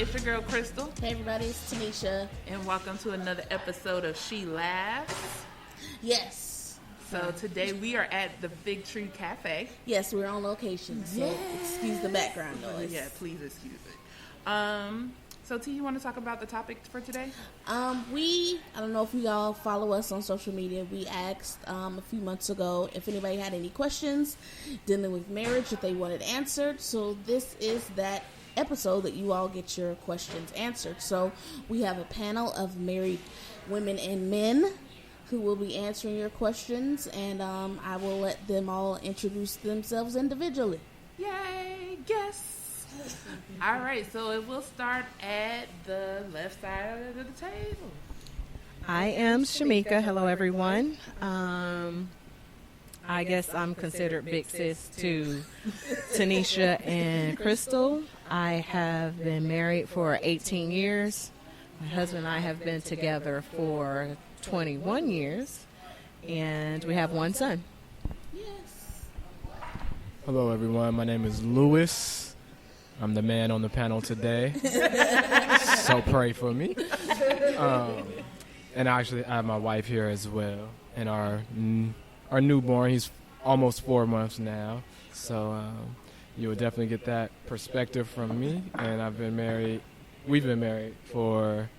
it's your girl Crystal. Hey everybody, it's Tanisha. And welcome to another episode of She Laughs. Yes. So today we are at the Fig Tree Cafe. Yes, we're on location, so excuse the background noise. Yeah, please excuse it. So T, you want to talk about the topic for today? I don't know if you all follow us on social media. We asked a few months ago if anybody had any questions dealing with marriage that they wanted answered. So this is that episode that you all get your questions answered. So we have a panel of married women and men who will be answering your questions, and I will let them all introduce themselves individually. Yay, yes. All right, so it will start at the left side of the table. I am Shamika. Hello, everyone. I guess I'm considered big sis to Tanisha and Crystal. I have been married for 18 years. My husband and I have been together for 21 years, and we have one son. Yes. Hello, everyone. My name is Louis. I'm the man on the panel today, so pray for me. And actually, I have my wife here as well, and our newborn. He's almost 4 months now, so you will definitely get that perspective from me. And we've been married for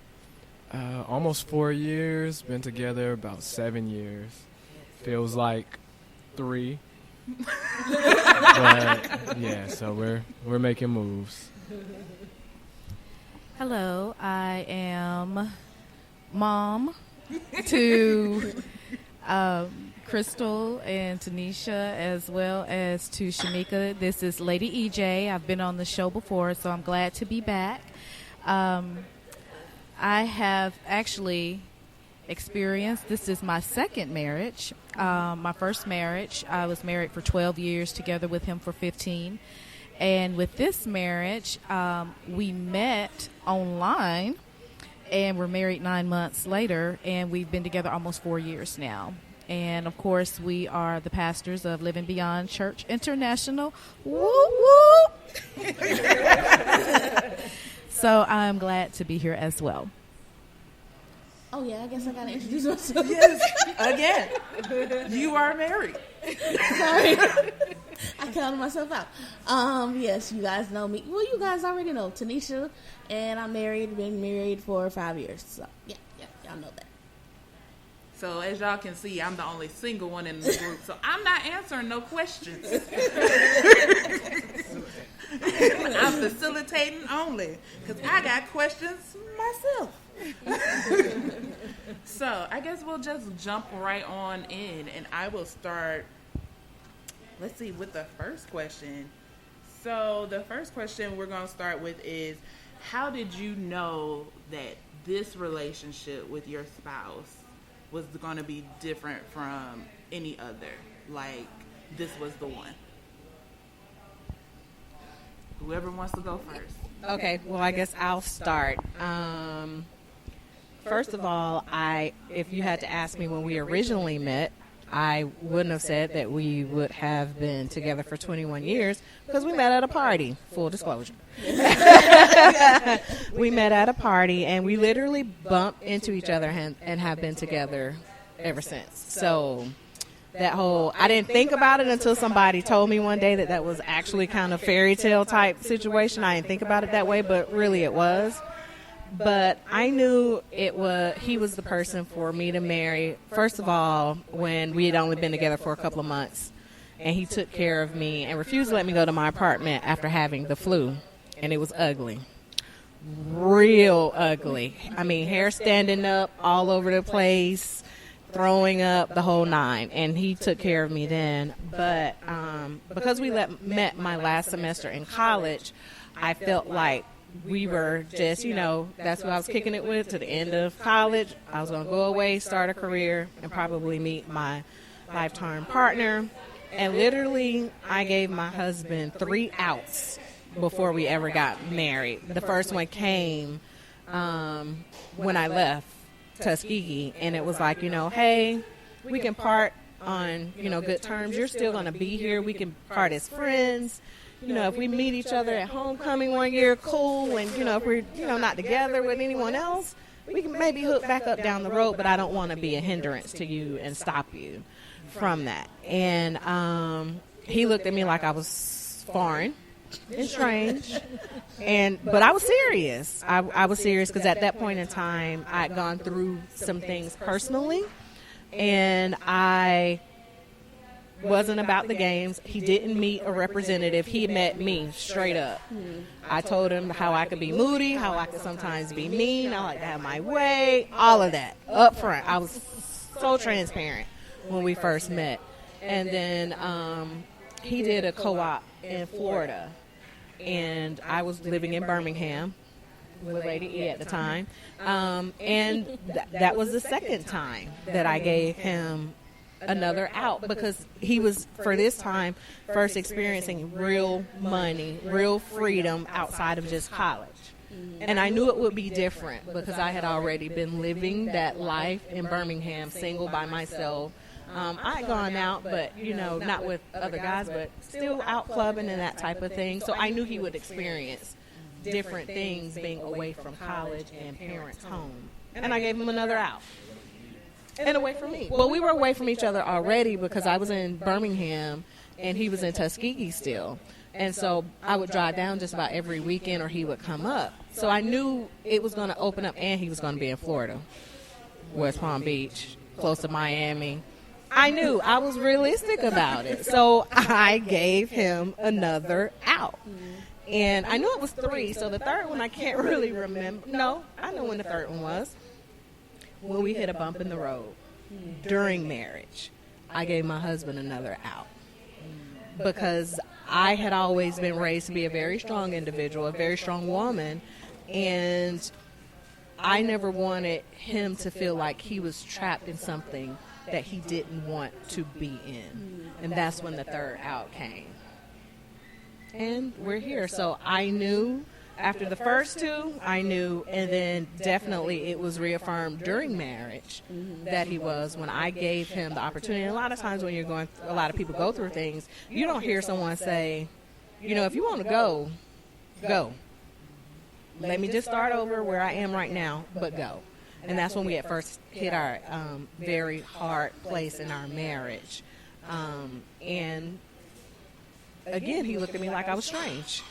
almost 4 years, been together about 7 years. Feels like 3. But yeah, so we're making moves. Hello, I am mom to Crystal and Tanisha, as well as to Shamika. This is Lady EJ. I've been on the show before, so I'm glad to be back. I have actually experienced, this is my second marriage. My first marriage, I was married for 12 years, together with him for 15. And with this marriage, we met online and we're married 9 months later, and we've been together almost 4 years now. And of course, we are the pastors of Living Beyond Church International. Whoop, whoop. So I'm glad to be here as well. Oh, yeah, I guess I got to introduce myself. Yes, again, you are married. Sorry. I counted myself out. Yes, you guys know me. Well, you guys already know Tanisha, and I'm married, been married for 5 years. So, yeah, y'all know that. So as y'all can see, I'm the only single one in the group, so I'm not answering no questions. I'm facilitating only, because I got questions myself. So I guess we'll just jump right on in, and I will start, let's see, with the first question. So the first question we're going to start with is, how did you know that this relationship with your spouse was going to be different from any other? Like, this was the one. Whoever wants to go first. Okay, well, I guess I'll start. First of all, if you had to ask me when we originally met, I wouldn't have said that we would have been together for 21 years, because we met at a party, full disclosure. We met at a party, and we literally bumped into each other and have been together ever since. So I didn't think about it until somebody told me one day that was actually kind of fairy tale type situation. I didn't think about it that way, but really it was. But I knew he was the person for me to marry, first of all, when we had only been together for a couple of months. And he took care of me and refused to let me go to my apartment after having the flu. And it was ugly. Real ugly. I mean, hair standing up all over the place, throwing up, the whole nine. And he took care of me then. But because we met my last semester in college, I felt like we were just, that's who I was kicking it with to the end of college. I was going to go away, start a career, and probably meet my lifetime partner. And literally, I gave my husband 3 outs before we ever got married. The first one came when I left Tuskegee, and it was like, hey, we can part on, good terms. You're still going to be here. We can part as friends. if we meet each other at homecoming one year, cool. And, if we're, not together with anyone else, we can maybe hook back up down the road, but I don't want to be a hindrance to you and stop you from that. And he looked at me like I was foreign and strange. But I was serious. I was serious because at that point in time, I had gone through some things personally, and I wasn't about the games. He didn't meet a representative. He met me straight up. I told him how I could be moody, how I could sometimes be mean. I like to have my way, all of that up front. I was so transparent when we first met. And then he did a co-op in Florida, and I was living in Birmingham with Lady E at the time. And that was the second time that I gave him another out, because he was, for this time, first experiencing real money, real freedom outside of just college. And I knew it would be different because I had already been living that life in Birmingham, single by myself. I had gone out, but, not with other guys, but still out clubbing and that type of thing. So I knew he would experience different things being away from college and parents' home. And I gave him another out. And away from me. Well, we were away from each other already because I was in Birmingham and he was in Tuskegee still. And so I would drive down just about every weekend, or he would come up. So I knew it was going to open up, and he was going to be in Florida, West Palm Beach, close to Miami. I knew. I was realistic about it. So I gave him another out. And I knew it was 3, so the third one I can't really remember. No, I know when the third one was. When we hit a bump in the road during marriage, I gave my husband another out. Because I had always been raised to be a very strong individual, a very strong woman, and I never wanted him to feel like he was trapped in something that he didn't want to be in. And that's when the third out came. And we're here. So I knew after the first 2, I knew, and then definitely it was reaffirmed during marriage that he was, when I gave him the opportunity. And a lot of times when a lot of people go through things, you don't hear someone say, if you want to go, go. Let me just start over where I am right now, but go. And that's when we at first hit our very hard place in our marriage. And again, he looked at me like I was strange.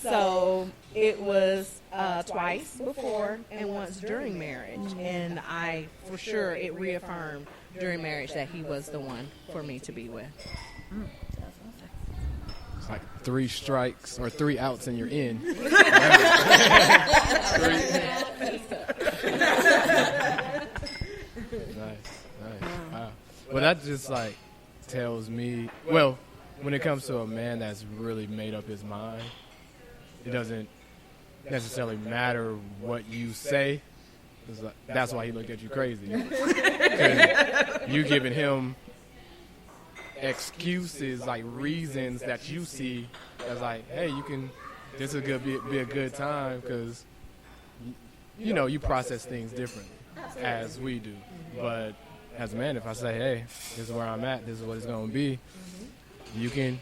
So it was twice before and once during marriage. And it reaffirmed during marriage that he was the one for me to be with. It's like 3 strikes or 3 outs and you're in. Nice. Wow. Well, that just tells me, when it comes to a man that's really made up his mind, it doesn't necessarily matter what you say. That's why he looked at you crazy. You giving him excuses, reasons that you see as hey, this is going to be a good time, because, you process things differently as we do. But as a man, if I say, hey, this is where I'm at, this is what it's going to be, you can,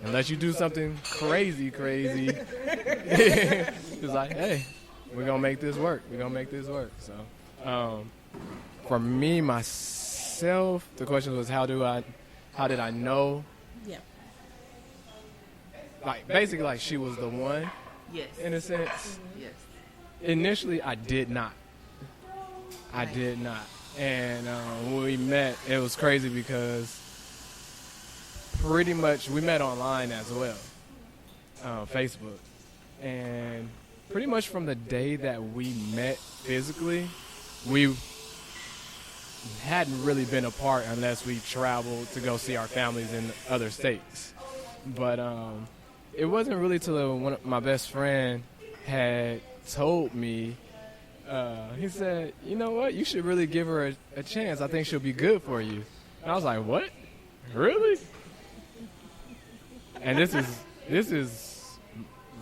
unless you do something crazy, it's hey, we're going to make this work. So for me, myself, the question was, how did I know? Yeah. Basically, she was the one. Yes. In a sense. Yes. Initially, I did not. And when we met, it was crazy because pretty much we met online as well, Facebook. And pretty much from the day that we met physically, we hadn't really been apart unless we traveled to go see our families in other states. But it wasn't really till one of my best friend had told me, he said, you know what, you should really give her a chance. I think she'll be good for you. And I was like, what? Really? And this is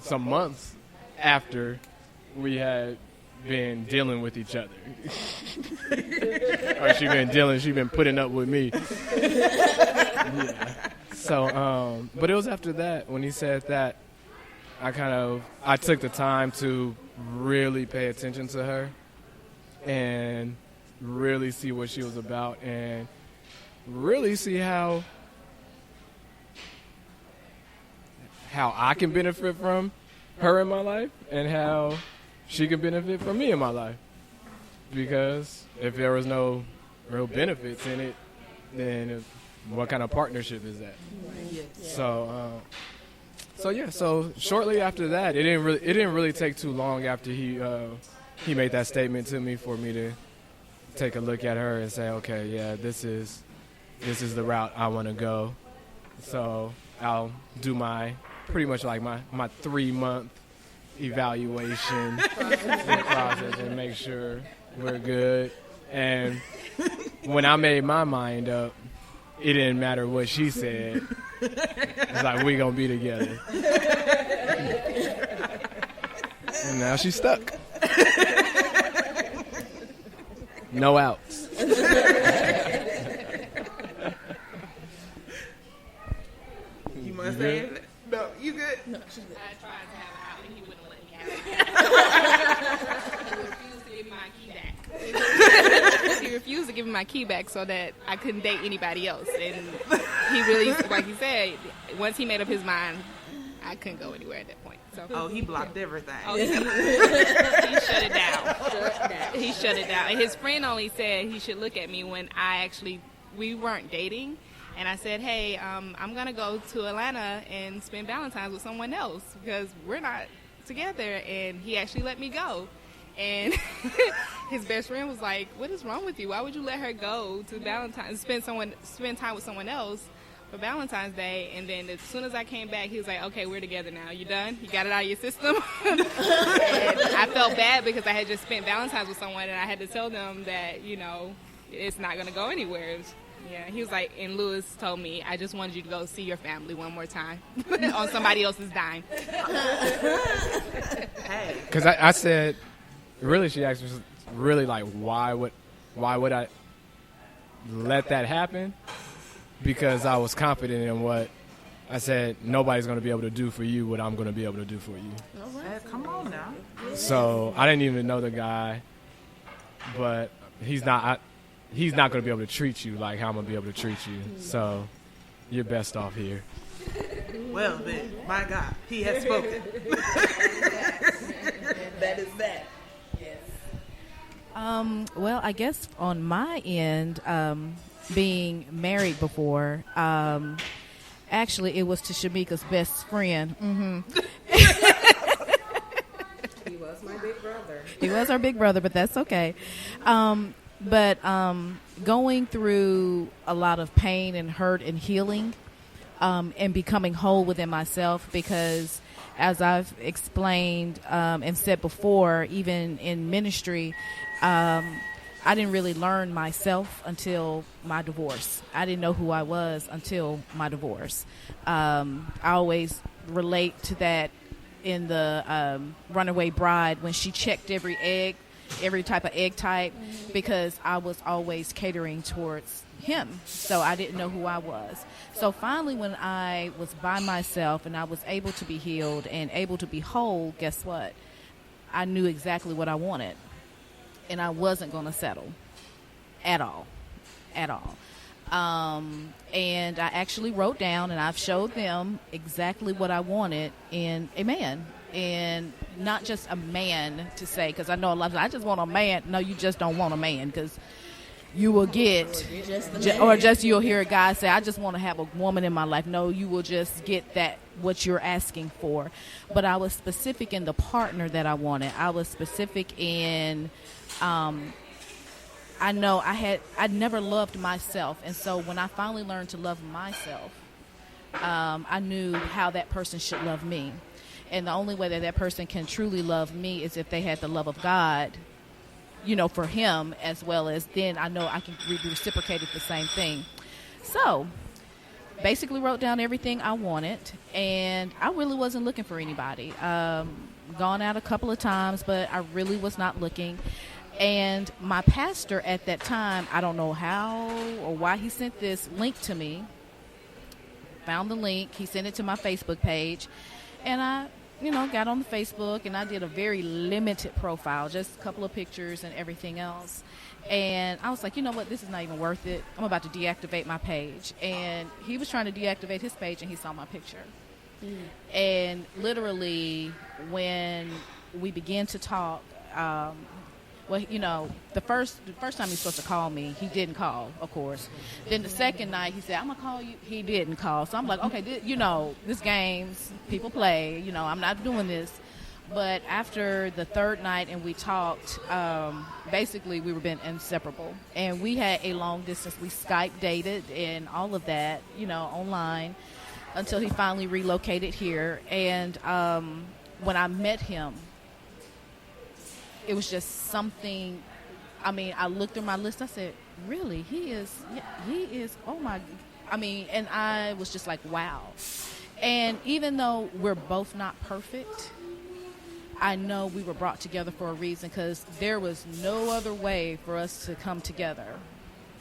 some months after we had been dealing with each other. Or she been putting up with me. Yeah. So, but it was after that, when he said that, I took the time to really pay attention to her and really see what she was about and really see how I can benefit from her in my life and how she can benefit from me in my life. Because if there was no real benefits in it, then what kind of partnership is that? So shortly after that, it didn't really take too long after he made that statement to me for me to take a look at her and say, okay, yeah, this is the route I want to go. So I'll do pretty much like my 3-month evaluation process and make sure we're good. And when I made my mind up, it didn't matter what she said. It's like, we gonna be together. And now she's stuck. No outs. You must say it. No, you good? No, she's good. I tried to have an out and he wouldn't let me have it. He refused to give me my key back. He refused to give me my key back so that I couldn't date anybody else. And he really, like he said, once he made up his mind, I couldn't go anywhere at that point. So He blocked everything. he shut it down. He shut it down. And his friend only said he should look at me when we weren't dating. And I said, hey, I'm going to go to Atlanta and spend Valentine's with someone else because we're not together. And he actually let me go. And his best friend was like, what is wrong with you? Why would you let her go to Valentine's, spend time with someone else for Valentine's Day? And then as soon as I came back, he was like, okay, we're together now. You done? You got it out of your system? And I felt bad because I had just spent Valentine's with someone and I had to tell them that, it's not going to go anywhere. Yeah, he was like, and Lewis told me, I just wanted you to go see your family one more time on somebody else's dime. Because I said, really, she asked me, really, like, why would I let that happen? Because I was confident in what I said, nobody's going to be able to do for you what I'm going to be able to do for you. Come on now. So I didn't even know the guy, but he's not going to be able to treat you like how I'm going to be able to treat you. So you're best off here. Well, then, my God, he has spoken. That is that. Well, I guess on my end, being married before, actually it was to Shamika's best friend. Mm-hmm. He was my big brother. He was our big brother, but that's okay. But going through a lot of pain and hurt and healing and becoming whole within myself, because as I've explained and said before, even in ministry, I didn't really learn myself until my divorce. I didn't know who I was until my divorce. I always relate to that in the Runaway Bride when she checked every type of egg type, because I was always catering towards him. So I didn't know who I was. So finally, when I was by myself and I was able to be healed and able to be whole, guess what? I knew exactly what I wanted. And I wasn't going to settle at all. And I actually wrote down, and I've showed them exactly what I wanted in a man. And not just a man to say, because I know a lot of, I just want a man. No, you just don't want a man, because you will get, you'll hear a guy say, I just want to have a woman in my life. No, you will just get that, what you're asking for. But I was specific in the partner that I wanted. I was specific in, I know I'd never loved myself. And so when I finally learned to love myself, I knew how that person should love me. And the only way that person can truly love me is if they had the love of God, for him, as well as then I know I can be reciprocated the same thing. So basically wrote down everything I wanted, and I really wasn't looking for anybody. Gone out a couple of times, but I really was not looking. And my pastor at that time, I don't know how or why he sent this link to me. found the link. He sent it to my Facebook page, and I, got on the Facebook, and I did a very limited profile, just a couple of pictures and everything else. And I was like, you know what, this is not even worth it. I'm about to deactivate my page. And he was trying to deactivate his page, and he saw my picture. And literally, when we began to talk, the first time he was supposed to call me, he didn't call, of course. Then the second night, he said, I'm going to call you. He didn't call. So I'm like, okay, this game's people play. I'm not doing this. But after the third night and we talked, basically we were being inseparable. And we had a long distance. We Skype dated and all of that, online, until he finally relocated here. And when I met him, it was just something. I mean, I looked through my list. I said, really? He is, oh my. I mean, and I was just like, wow. And even though we're both not perfect, I know we were brought together for a reason, because there was no other way for us to come together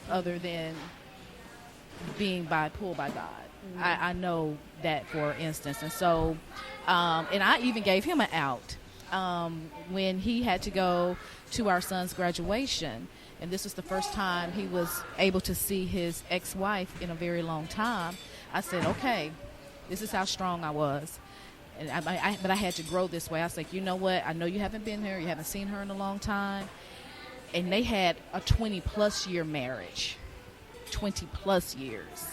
other than being pulled by God. Mm-hmm. I know that, for instance. And so, and I even gave him an out. When he had to go to our son's graduation, and this was the first time he was able to see his ex-wife in a very long time, I said, okay, this is how strong I was. And but I had to grow this way. I was like, you know what? I know you haven't been here. You haven't seen her in a long time. And they had a 20-plus year marriage, 20-plus years.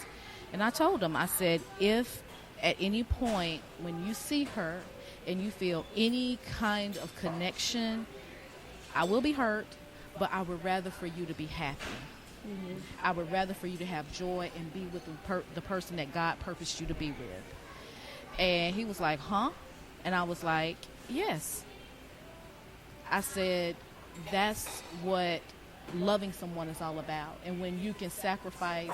And I told him, I said, if at any point when you see her and you feel any kind of connection, I will be hurt, but I would rather for you to be happy. Mm-hmm. I would rather for you to have joy and be with the person that God purposed you to be with. And he was like, huh? And I was like, yes. I said, that's what loving someone is all about. And when you can sacrifice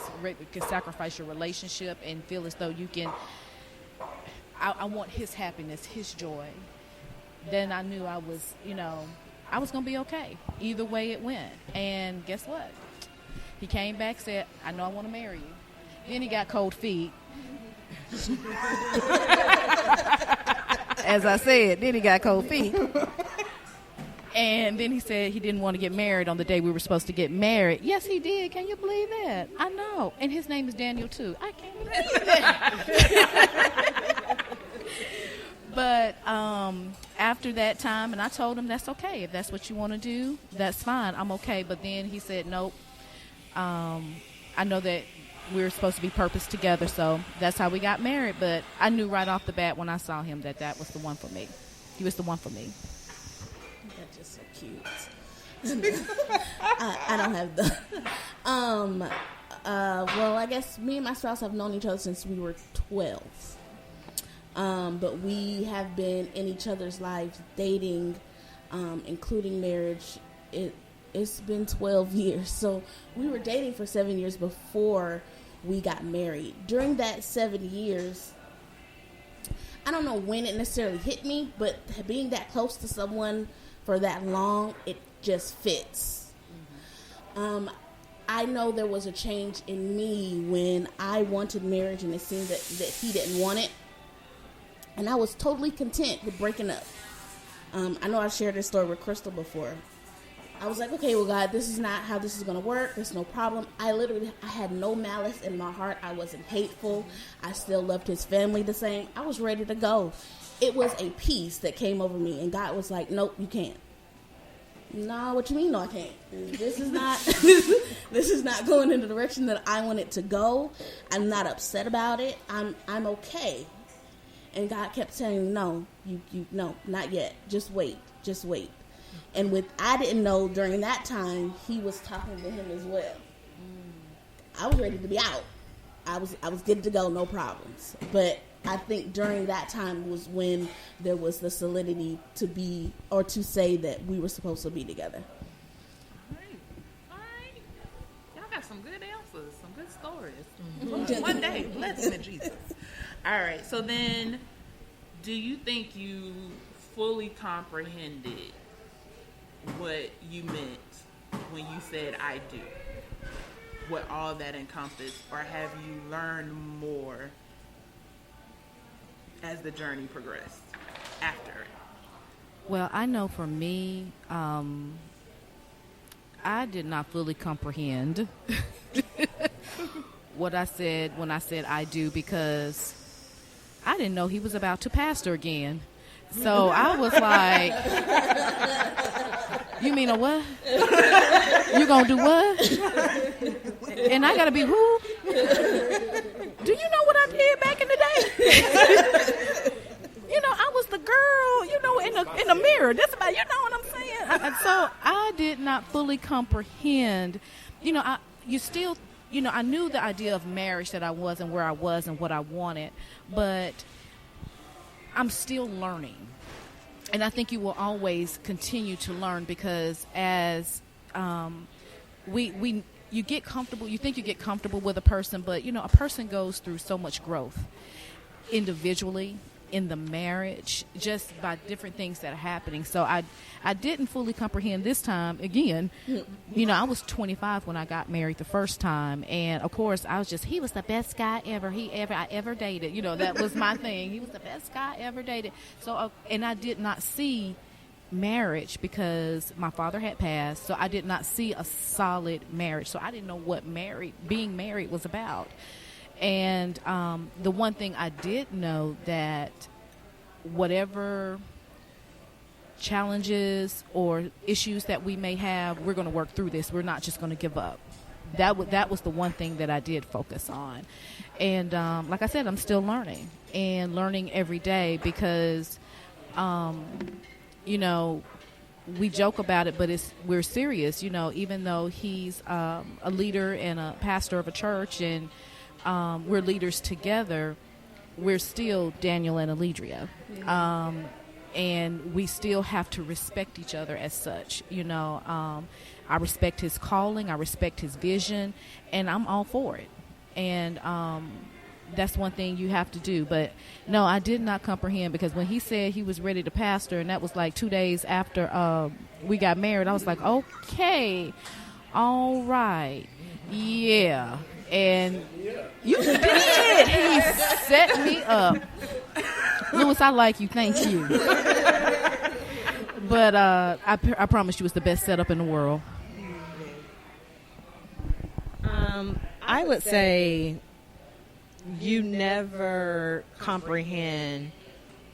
your relationship and feel as though you can, I want his happiness, his joy, then I knew I was going to be okay. Either way it went. And guess what? He came back, said, I know I want to marry you. Then he got cold feet. As I said, then he got cold feet. And then he said he didn't want to get married on the day we were supposed to get married. Yes, he did. Can you believe that? I know. And his name is Daniel, too. I can't believe that. But after that time, and I told him that's okay. If that's what you want to do, that's fine. I'm okay. But then he said, nope. I know that we're supposed to be purposed together, so that's how we got married. But I knew right off the bat when I saw him that was the one for me. He was the one for me. That's just so cute. I don't have the. Well, I guess me and my spouse have known each other since we were 12. But we have been in each other's lives dating, including marriage. It's been 12 years. So we were dating for 7 years before we got married. During that 7 years, I don't know when it necessarily hit me, but being that close to someone for that long, it just fits. Mm-hmm. I know there was a change in me when I wanted marriage and it seemed that he didn't want it. And I was totally content with breaking up. I know I've shared this story with Crystal before. I was like, okay, well, God, this is not how this is going to work. There's no problem. I had no malice in my heart. I wasn't hateful. I still loved his family the same. I was ready to go. It was a peace that came over me, and God was like, nope, you can't. No, what you mean? No, I can't. This is not. This is not going in the direction that I want it to go. I'm not upset about it. I'm okay. And God kept saying, no, no, not yet. Just wait. And I didn't know during that time he was talking to him as well. I was ready to be out. I was good to go, no problems. But I think during that time was when there was the solidity to say that we were supposed to be together. All right. Y'all got some good answers, some good stories. One day, blessing in Jesus. All right. So then, do you think you fully comprehended what you meant when you said I do? What all that encompassed? Or have you learned more as the journey progressed after it? Well, I know for me, I did not fully comprehend what I said when I said I do, because I didn't know he was about to pastor again. So I was like, you mean a what? You gonna do what? And I gotta be who? Do you know what I did back in the day? I was the girl, in the mirror. That's about, you know what I'm saying? So I did not fully comprehend. I knew the idea of marriage, that I wasn't where I was and what I wanted, but I'm still learning. And I think you will always continue to learn, because as you get comfortable, you think you get comfortable with a person, but a person goes through so much growth individually, in the marriage, just by different things that are happening. So I didn't fully comprehend this time. Again, I was 25 when I got married the first time, and of course I was just, he was the best guy I ever dated. That was my thing. He was the best guy I ever dated. So and I did not see marriage, because my father had passed, so I did not see a solid marriage. So I didn't know what being married was about. And the one thing I did know, that whatever challenges or issues that we may have, we're going to work through this. We're not just going to give up. That was the one thing that I did focus on. And like I said, I'm still learning every day, because, we joke about it, but we're serious. Even though he's a leader and a pastor of a church, and we're leaders together, we're still Daniel and Alidria. And we still have to respect each other as such. I respect his calling, I respect his vision, and I'm all for it. And that's one thing you have to do. But no, I did not comprehend, because when he said he was ready to pastor, and that was like 2 days after we got married, I was like, okay, all right, yeah. And you did. He set me up. Lewis, I like you. Thank you. But I promise you, it's the best setup in the world. I would say you never comprehend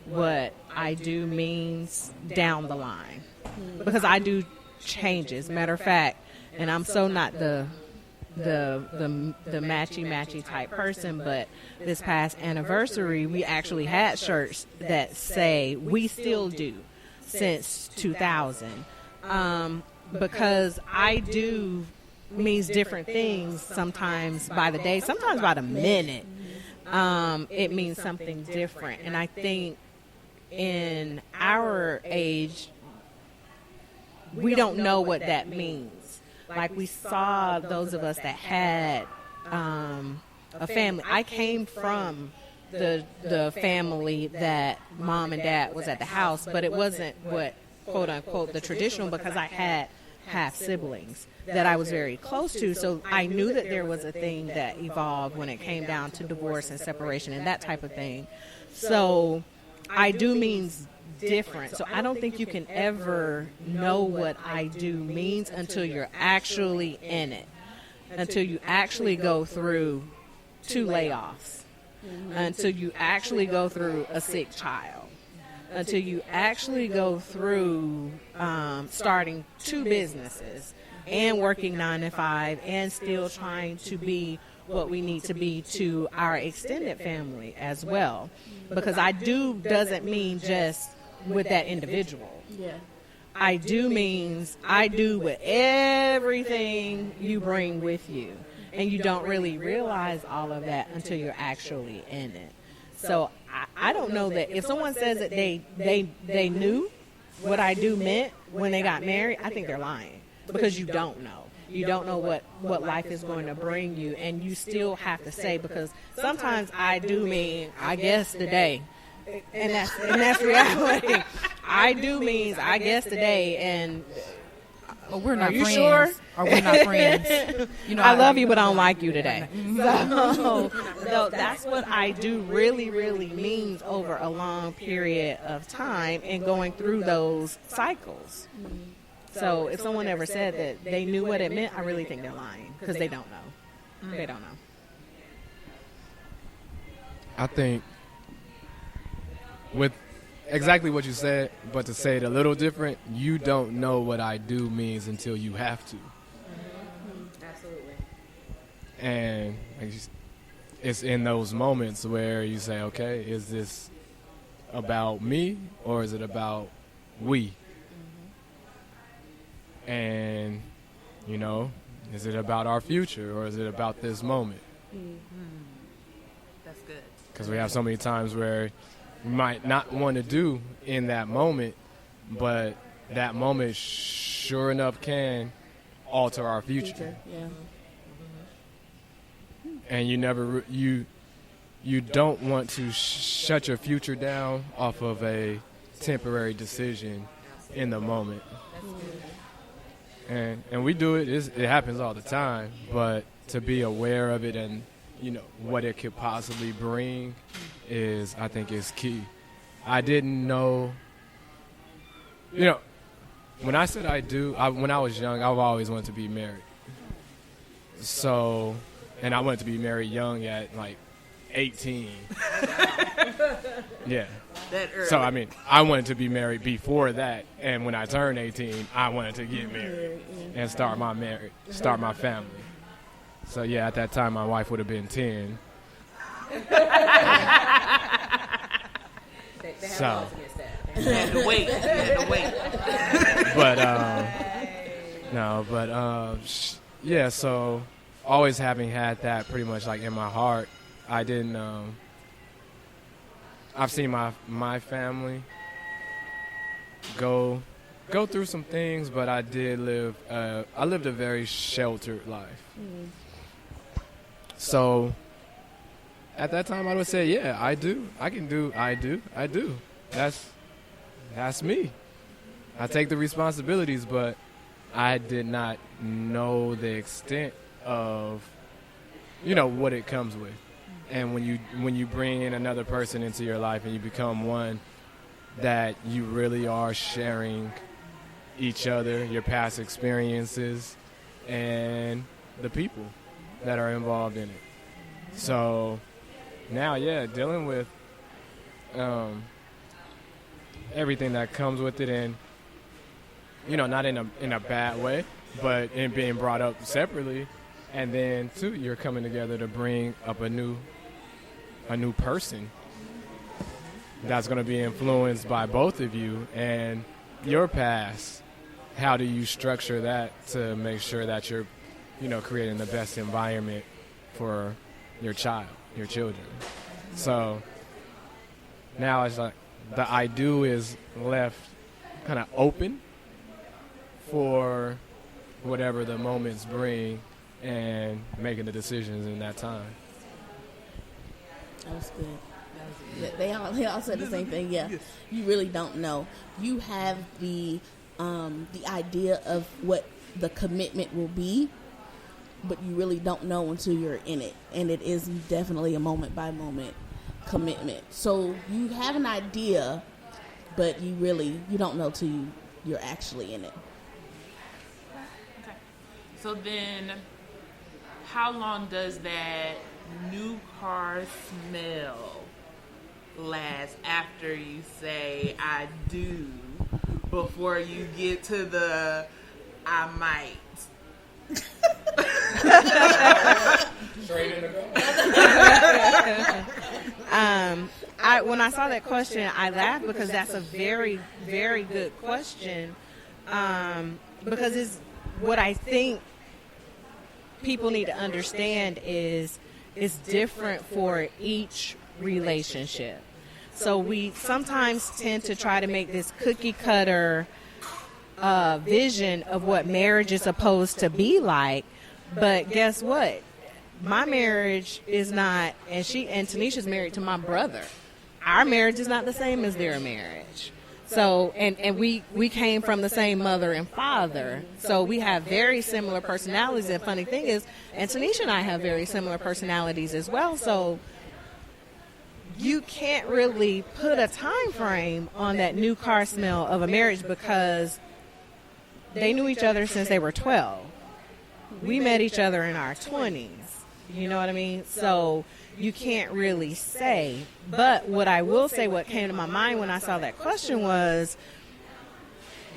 what I do means down the line, because I do changes. Matter of fact, and I'm so not the matchy type person, but this past anniversary we actually had shirts that say "we still do" since 2000, because I do means different things, sometimes by the day, sometimes by the minute. It means something different, and I think in our age we don't know what that means. Like, we saw those of us that had a family. I came from the family that mom and dad was at the house, but it wasn't what, quote unquote, the traditional, because I had half siblings that I was very close to. So I knew that there was a thing that evolved when it came down to divorce and separation and that type of thing. So I do means different. So I don't think you can ever know what I do means until you're actually in it, until you actually go through 2 layoffs, until you actually go through a sick child, until you actually go through starting 2 businesses and working 9 to 5 and still trying to be what we need to be to our extended family as well. Because I do doesn't mean just with that individual. Yeah. I do means I do with everything you bring with you. And you don't really realize all of that until you're actually in it. So I don't know that if someone says that they knew what I do meant when they got married, I think they're lying, because you don't know. You don't know what life is going to bring you, and you still have to say, because sometimes I do mean, I guess today, and that's reality. I do means, I guess today, and Well, we're not Are you friends. sure? Or we're not friends. You know, I love you, but I don't like you today. So that's what I do really, really means over a long period of time and going through those cycles. So if someone ever said that they knew what it meant, I really think they're lying because they don't know. They don't know. I think with exactly what you said, but to say it a little different, you don't know what I do means until you have to. Absolutely. And it's in those moments where you say, okay, is this about me or is it about we? And, you know, is it about our future or is it about this moment? That's good. Because we have so many times where we might not want to do in that moment, but that moment sure enough can alter our future. Yeah. And you never you don't want to shut your future down off of a temporary decision in the moment. And we do it. It happens all the time, but to be aware of it and you know what it could possibly bring I think is key. I didn't know, you know, when I said I do, when I was young, I've always wanted to be married. So, and I wanted to be married young at like 18. Yeah. That early. So, I mean, I wanted to be married before that, and when I turned 18, I wanted to get married and start my family. So, yeah, at that time, my wife would have been 10. So, had to wait. but yeah. So, always having had that pretty much like in my heart, I didn't. I've seen my family go through some things, but I did live. I lived a very sheltered life. So at that time, I would say, yeah, I do. I can do. I do. That's me. I take the responsibilities, but I did not know the extent of, what it comes with. And when you bring in another person into your life and you become one that you really are sharing each other, your past experiences, and the people that are involved in it. So now, yeah, dealing with everything that comes with it, and not in a bad way, but in being brought up separately, and then too, you're coming together to bring up a new person that's going to be influenced by both of you and your past. How do you structure that to make sure that you're, creating the best environment for your child, your children? So now it's like the I do is left kind of open for whatever the moments bring and making the decisions in that time. That was good. They all said the same thing. Yeah, you really don't know. You have the idea of what the commitment will be, but you really don't know until you're in it, and it is definitely a moment by moment commitment. So you have an idea, but you don't know till you're actually in it. Okay. So then, how long does that new car smell last after you say I do before you get to the I might? When I saw that question, I laughed because that's a very, very good question. Because it's what I think people need to understand is it's different for each relationship. So we sometimes tend to try to make this cookie cutter vision of what marriage is supposed to be like. But guess what? My marriage is not, and Tanisha's married to my brother. Our marriage is not the same as their marriage. So, and we came from the same mother and father. So we have very similar personalities. And funny thing is, and Tanisha and I have very similar personalities as well. So you can't really put a time frame on that new car smell of a marriage because they knew each other since they were 12. We met each other in our 20s. You know what I mean? So you can't really say. But what I will say, what came to my mind when I saw that question was,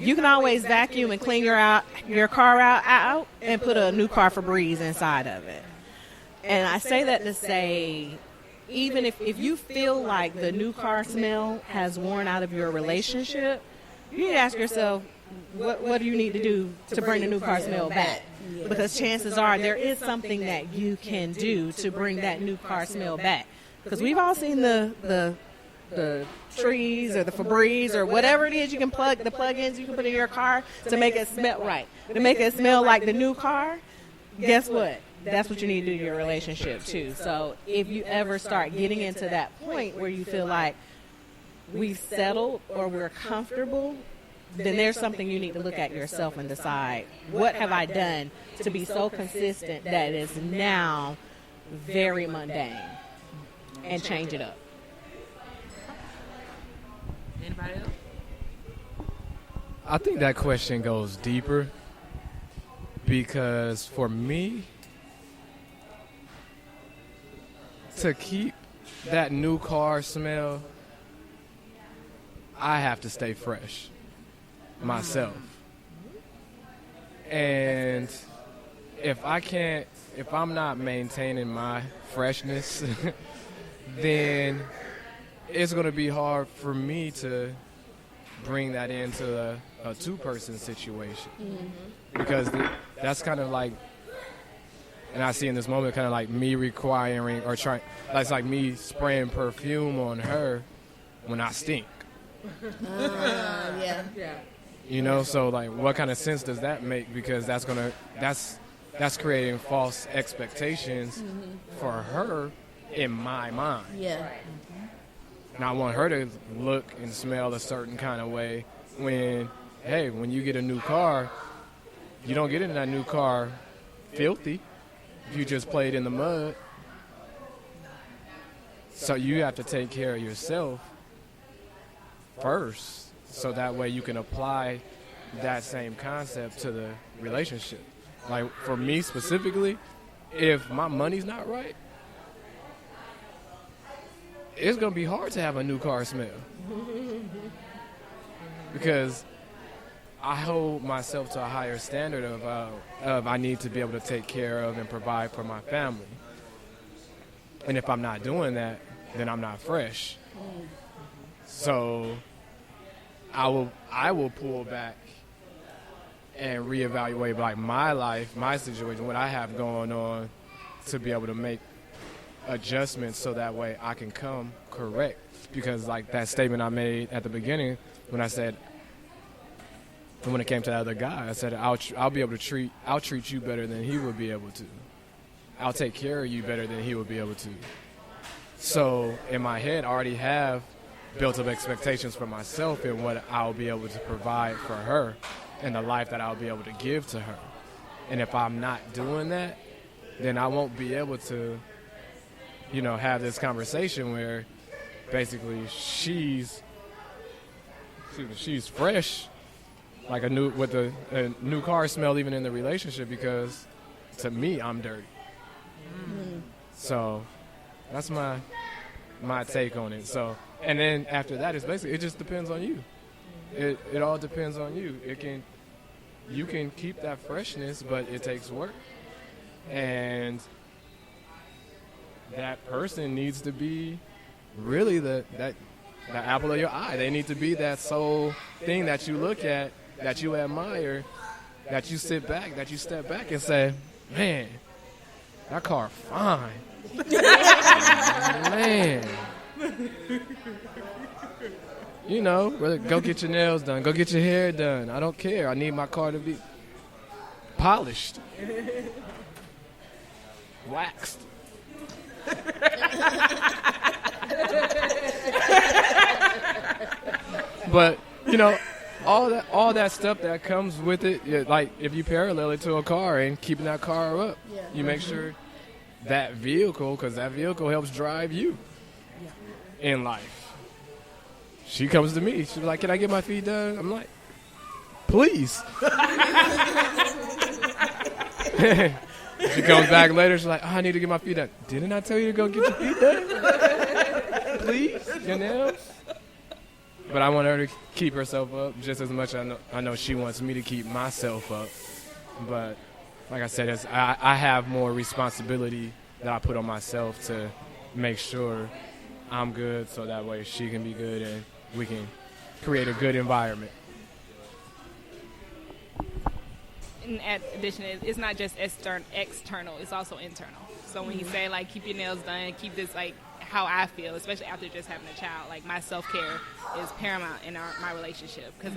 you can always vacuum and clean your car out and put a new car Febreze inside of it. And I say that to say, even if you feel like the new car smell has worn out of your relationship, you need to ask yourself, what do you need to do to bring the new car smell back? Because chances are there is something that you can do to bring that new car smell back. Because we've all seen the trees or the Febreze or whatever it is you can plug, the plug-ins you can put in your car to make it smell right, to make it smell like the new car. Guess what? That's what you need to do in your relationship too. So if you ever start getting into that point where you feel like we've settled or we're comfortable, then there's something you need to look at yourself and decide, what have I done to be so consistent that is now very mundane, and change it up. Anybody else? I think that question goes deeper because for me, to keep that new car smell, I have to stay fresh myself. And if I'm not maintaining my freshness, then it's going to be hard for me to bring that into a two-person situation. Because that's kind of like, and I see in this moment kind of like me requiring or trying, that's like me spraying perfume on her when I stink. Yeah. You know, so like what kind of sense does that make? Because that's creating false expectations for her in my mind. Yeah. And I want her to look and smell a certain kind of way when you get a new car, you don't get in that new car filthy if you just played in the mud. So you have to take care of yourself first, so that way you can apply that same concept to the relationship. Like for me specifically, if my money's not right, it's going to be hard to have a new car smell. Because I hold myself to a higher standard of I need to be able to take care of and provide for my family. And if I'm not doing that, then I'm not fresh. So I will pull back and reevaluate like my life, my situation, what I have going on, to be able to make adjustments so that way I can come correct. Because like that statement I made at the beginning when I said, when it came to that other guy, I said I'll be able to I'll treat you better than he would be able to. I'll take care of you better than he would be able to. So in my head, I already have built up expectations for myself and what I'll be able to provide for her and the life that I'll be able to give to her. And if I'm not doing that, then I won't be able to, have this conversation where basically she's fresh, like with a new car smell even in the relationship, because to me I'm dirty. So that's my take on it. So, and then after that, it's basically, it just depends on you. It all depends on you. You can keep that freshness, but it takes work. And that person needs to be really the apple of your eye. They need to be that sole thing that you look at, that you admire, that you sit back, that you step back and say, man, that car fine. Man. Go get your nails done. Go get your hair done. I don't care. I need my car to be polished. Waxed. But you know, all that stuff that comes with it. Yeah, like if you parallel it to a car and keeping that car up, you make sure that vehicle, because that vehicle helps drive you in life. She comes to me. She's like, "Can I get my feet done?" I'm like, "Please." She comes back later. She's like, "Oh, I need to get my feet done." Didn't I tell you to go get your feet done? Please, your nails. But I want her to keep herself up just as much as I know she wants me to keep myself up. But like I said, I have more responsibility that I put on myself to make sure I'm good, so that way she can be good and we can create a good environment. In addition, it's not just external, it's also internal. So when you say, like, keep your nails done, keep this, like, how I feel, especially after just having a child, like, my self-care is paramount in my relationship. Because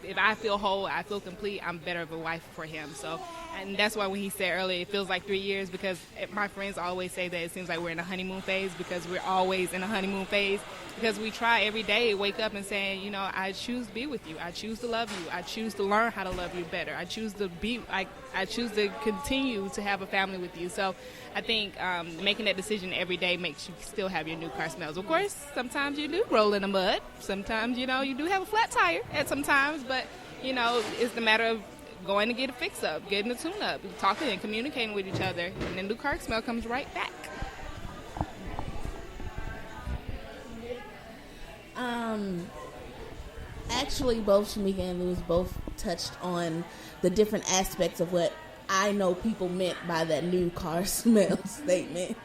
if I feel whole, I feel complete, I'm better of a wife for him. So, and that's why when he said earlier, it feels like 3 years, because my friends always say that it seems like we're in a honeymoon phase, because we're always in a honeymoon phase, because we try every day, wake up and saying, you know, I choose to be with you, I choose to love you, I choose to learn how to love you better, I choose to continue to have a family with you. So I think making that decision every day makes you still have your new car smells. Of course, sometimes you do roll in the mud. Sometimes, you know, you do have a flat tire at some times. But, you know, it's the matter of going to get a fix-up, getting a tune-up, talking and communicating with each other. And then the car smell comes right back. Actually, both Shamika and Lewis both touched on the different aspects of what I know people meant by that new car smell statement.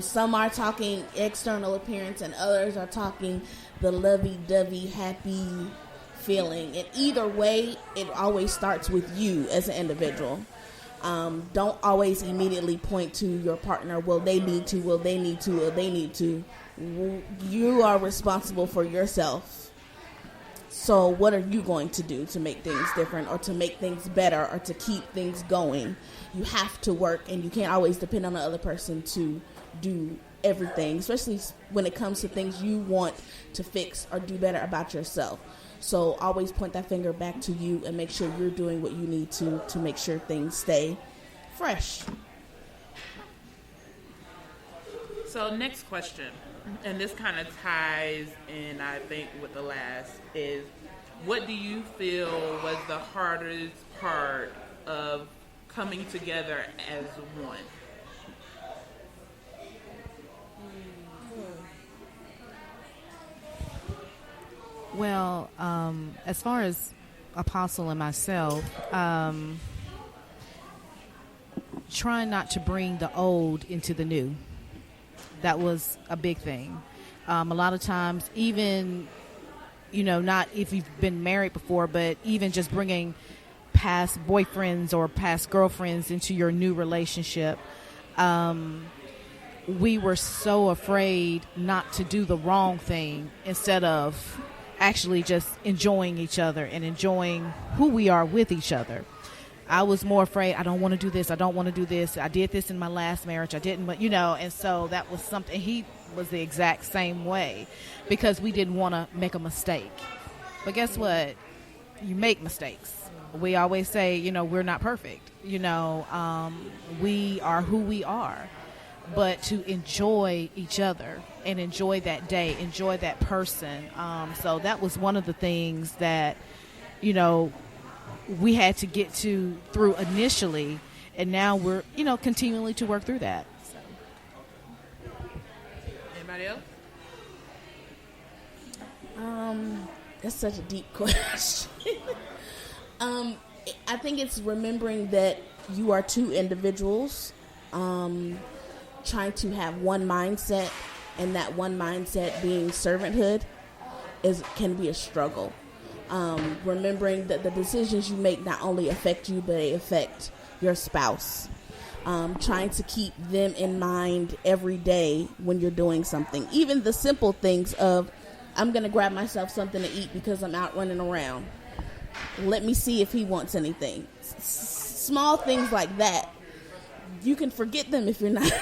Some are talking external appearance and others are talking the lovey-dovey, happy feeling. And either way, it always starts with you as an individual. Don't always immediately point to your partner. Well, they need to, well, they need to, well, they need to. You are responsible for yourself. So what are you going to do to make things different or to make things better or to keep things going? You have to work, and you can't always depend on the other person to do everything, especially when it comes to things you want to fix or do better about yourself. So always point that finger back to you and make sure you're doing what you need to make sure things stay fresh. So next question, and this kind of ties in, I think, with the last, is what do you feel was the hardest part of coming together as one? Well, as far as Apostle and myself, trying not to bring the old into the new. That was a big thing. A lot of times, even, you know, not if you've been married before, but even just bringing past boyfriends or past girlfriends into your new relationship, we were so afraid not to do the wrong thing instead of actually just enjoying each other and enjoying who we are with each other. I was more afraid, I don't want to do this, I don't want to do this, I did this in my last marriage, I didn't, but, you know, and so that was something. He was the exact same way because we didn't want to make a mistake. But guess what? You make mistakes. We always say, you know, we're not perfect. You know, we are who we are. But to enjoy each other and enjoy that day, enjoy that person. So that was one of the things that, you know, we had to get through initially, and now we're, you know, continually to work through that. So. Anybody else? That's such a deep question. I think it's remembering that you are two individuals, trying to have one mindset, and that one mindset being servanthood can be a struggle. Remembering that the decisions you make not only affect you, but they affect your spouse. Trying to keep them in mind every day when you're doing something. Even the simple things of, I'm going to grab myself something to eat because I'm out running around. Let me see if he wants anything. Small things like that. You can forget them if you're not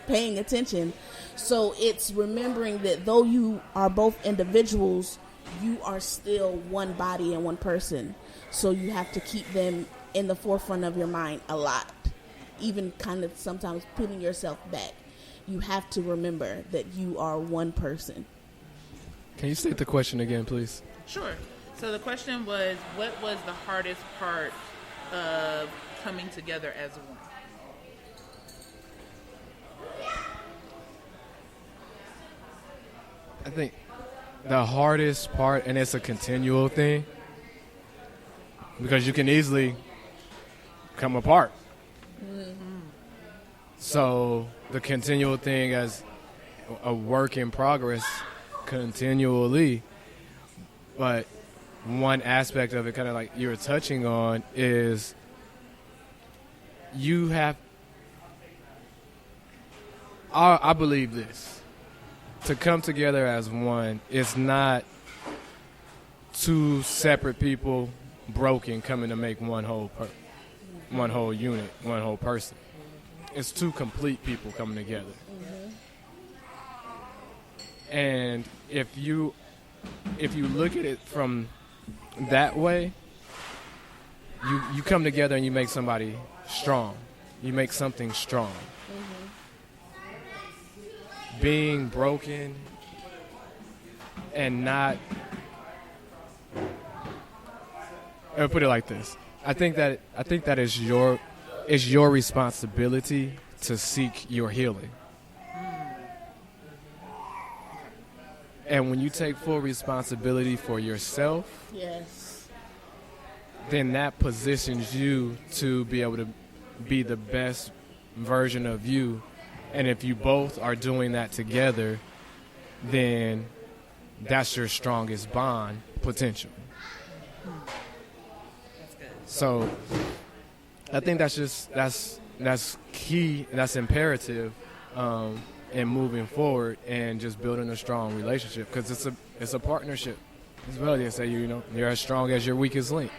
paying attention. So it's remembering that though you are both individuals, you are still one body and one person. So you have to keep them in the forefront of your mind a lot. Even kind of sometimes putting yourself back. You have to remember that you are one person. Can you state the question again, please? Sure. So the question was, what was the hardest part of coming together as one? I think the hardest part, and it's a continual thing, because you can easily come apart. So the continual thing as a work in progress continually, but one aspect of it, kind of like you were touching on, is you have, I believe this, to come together as one, it's not two separate people broken coming to make one whole unit, one whole person. It's two complete people coming together. And if you look at it from that way, you come together and you make somebody strong. You make something strong. Being broken and not, I'll put it like this. I think that is your responsibility to seek your healing. And when you take full responsibility for yourself, Yes. then that positions you to be able to be the best version of you. And if you both are doing that together, then that's your strongest bond potential. So I think that's key, that's imperative in moving forward and just building a strong relationship, because it's a partnership as well. They say you're as strong as your weakest link.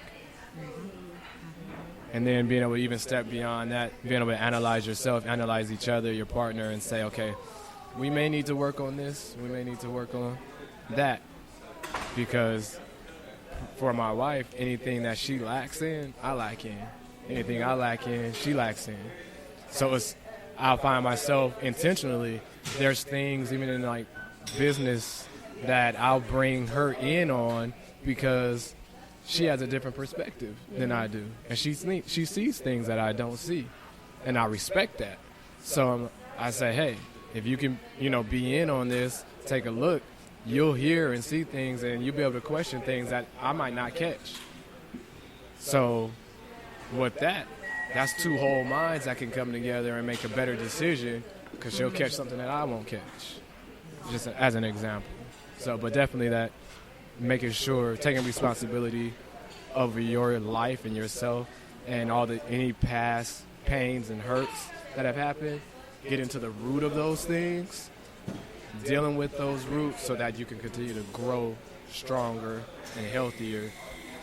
And then being able to even step beyond that, being able to analyze yourself, analyze each other, your partner, and say, okay, we may need to work on this, we may need to work on that. Because for my wife, anything that she lacks in, I lack in. Anything I lack in, she lacks in. So I'll find myself intentionally, there's things even in like business that I'll bring her in on because she has a different perspective than I do. And she sees things that I don't see. And I respect that. So I say, hey, if you can, be in on this, take a look, you'll hear and see things, and you'll be able to question things that I might not catch. So with that's two whole minds that can come together and make a better decision, because she'll catch something that I won't catch, just as an example. So, but definitely that making sure, taking responsibility over your life and yourself and any past pains and hurts that have happened, getting to the root of those things, dealing with those roots so that you can continue to grow stronger and healthier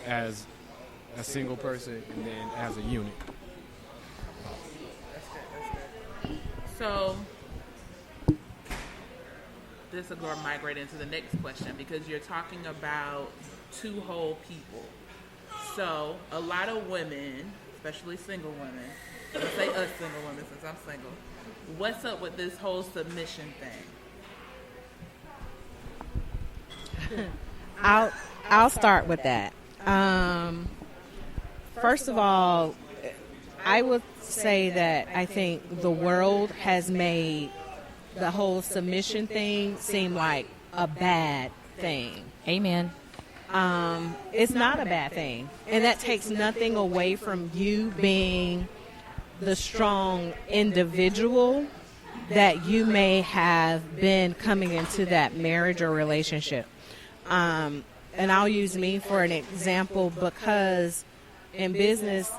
as a single person and then as a unit. So this will go migrate into the next question, because you're talking about two whole people. So a lot of women, especially single women, let's say us single women since I'm single, what's up with this whole submission thing? I'll start with that. First of all, I would say that I think the world has made the whole submission thing seem like a bad thing. Amen. It's not a bad thing. And that takes nothing away from you being the strong individual that you may have been coming into that marriage or relationship. And I'll use me for an example, because in business,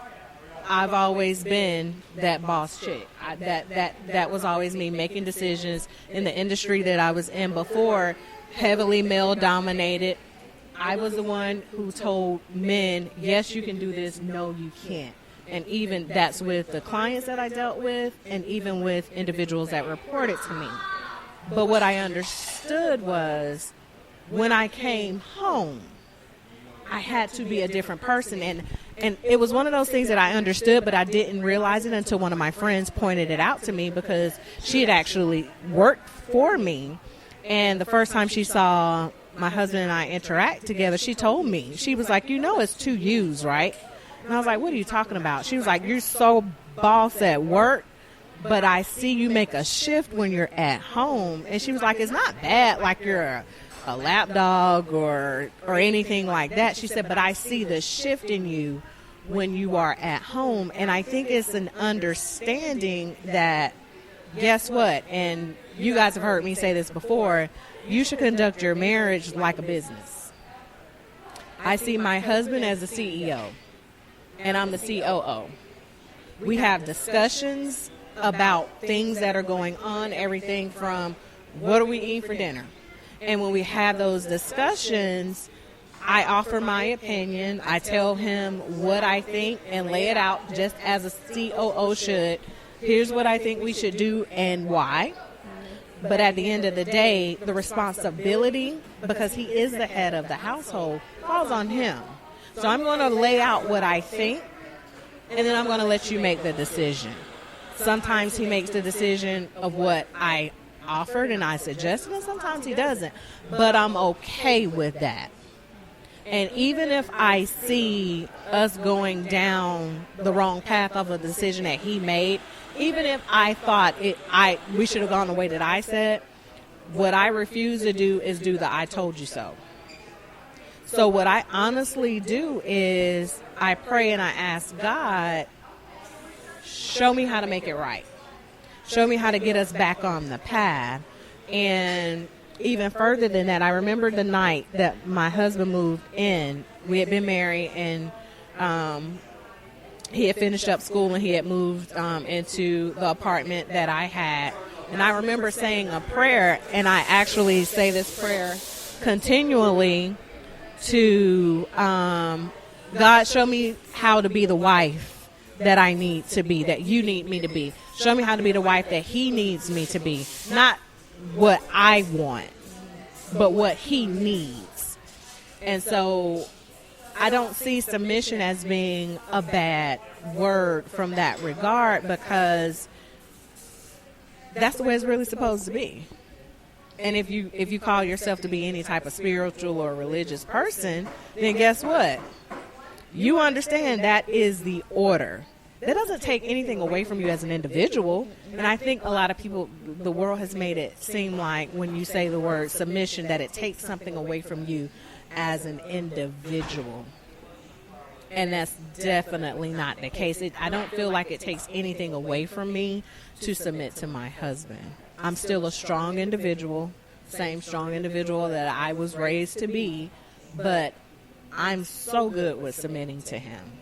I've always been that boss chick. That was always me, making decisions in the industry that I was in before, heavily male dominated. I was the one who told men, yes, you can do this, no, you can't. And even that's with the clients that I dealt with, and even with individuals that reported to me. But what I understood was when I came home, I had to be a different person. And it was one of those things that I understood, but I didn't realize it until one of my friends pointed it out to me, because she had actually worked for me. And the first time she saw my husband and I interact together, she told me, she was like, it's 2 U's, right? And I was like, what are you talking about? She was like, you're so boss at work, but I see you make a shift when you're at home. And she was like, it's not bad like you're a lap dog or anything like that. She said, but I see the shift in you when you are at home. And I think it's an understanding that, guess what? And you guys have heard me say this before, you should conduct your marriage like a business. I see my husband as the CEO, and I'm the COO. We have discussions about things that are going on, everything from what are we eating for dinner? And when we have those discussions, I offer my opinion. I tell him what I think and lay it out just as a COO should. Here's what I think we should do and why. But at the end of the day, the responsibility, because he is the head of the household, falls on him. So I'm going to lay out what I think, and then I'm going to let you make the decision. Sometimes he makes the decision of what I offered and I suggested, and sometimes he doesn't. But I'm okay with that. And even if I see us going down the wrong path of a decision that he made, even if I thought we should have gone the way that I said, what I refuse to do is do the I told you so. So what I honestly do is I pray and I ask God, show me how to make it right. Show me how to get us back on the path. And even further than that, I remember the night that my husband moved in. We had been married, and he had finished up school, and he had moved into the apartment that I had. And I remember saying a prayer, and I actually say this prayer continually to God, show me how to be the wife that I need to be, that you need me to be. Show me how to be the wife that he needs me to be. Not what I want, but what he needs. And so I don't see submission as being a bad word from that regard, because that's the way it's really supposed to be. And if you call yourself to be any type of spiritual or religious person, then guess what? You understand that is the order. That doesn't take anything away from you as an individual. And I think a lot of people, the world has made it seem like when you say the word submission, that it takes something away from you as an individual. And that's definitely not the case. I don't feel like it takes anything away from me to submit to my husband. I'm still a strong individual, same strong individual that I was raised to be, but I'm so good with submitting to him.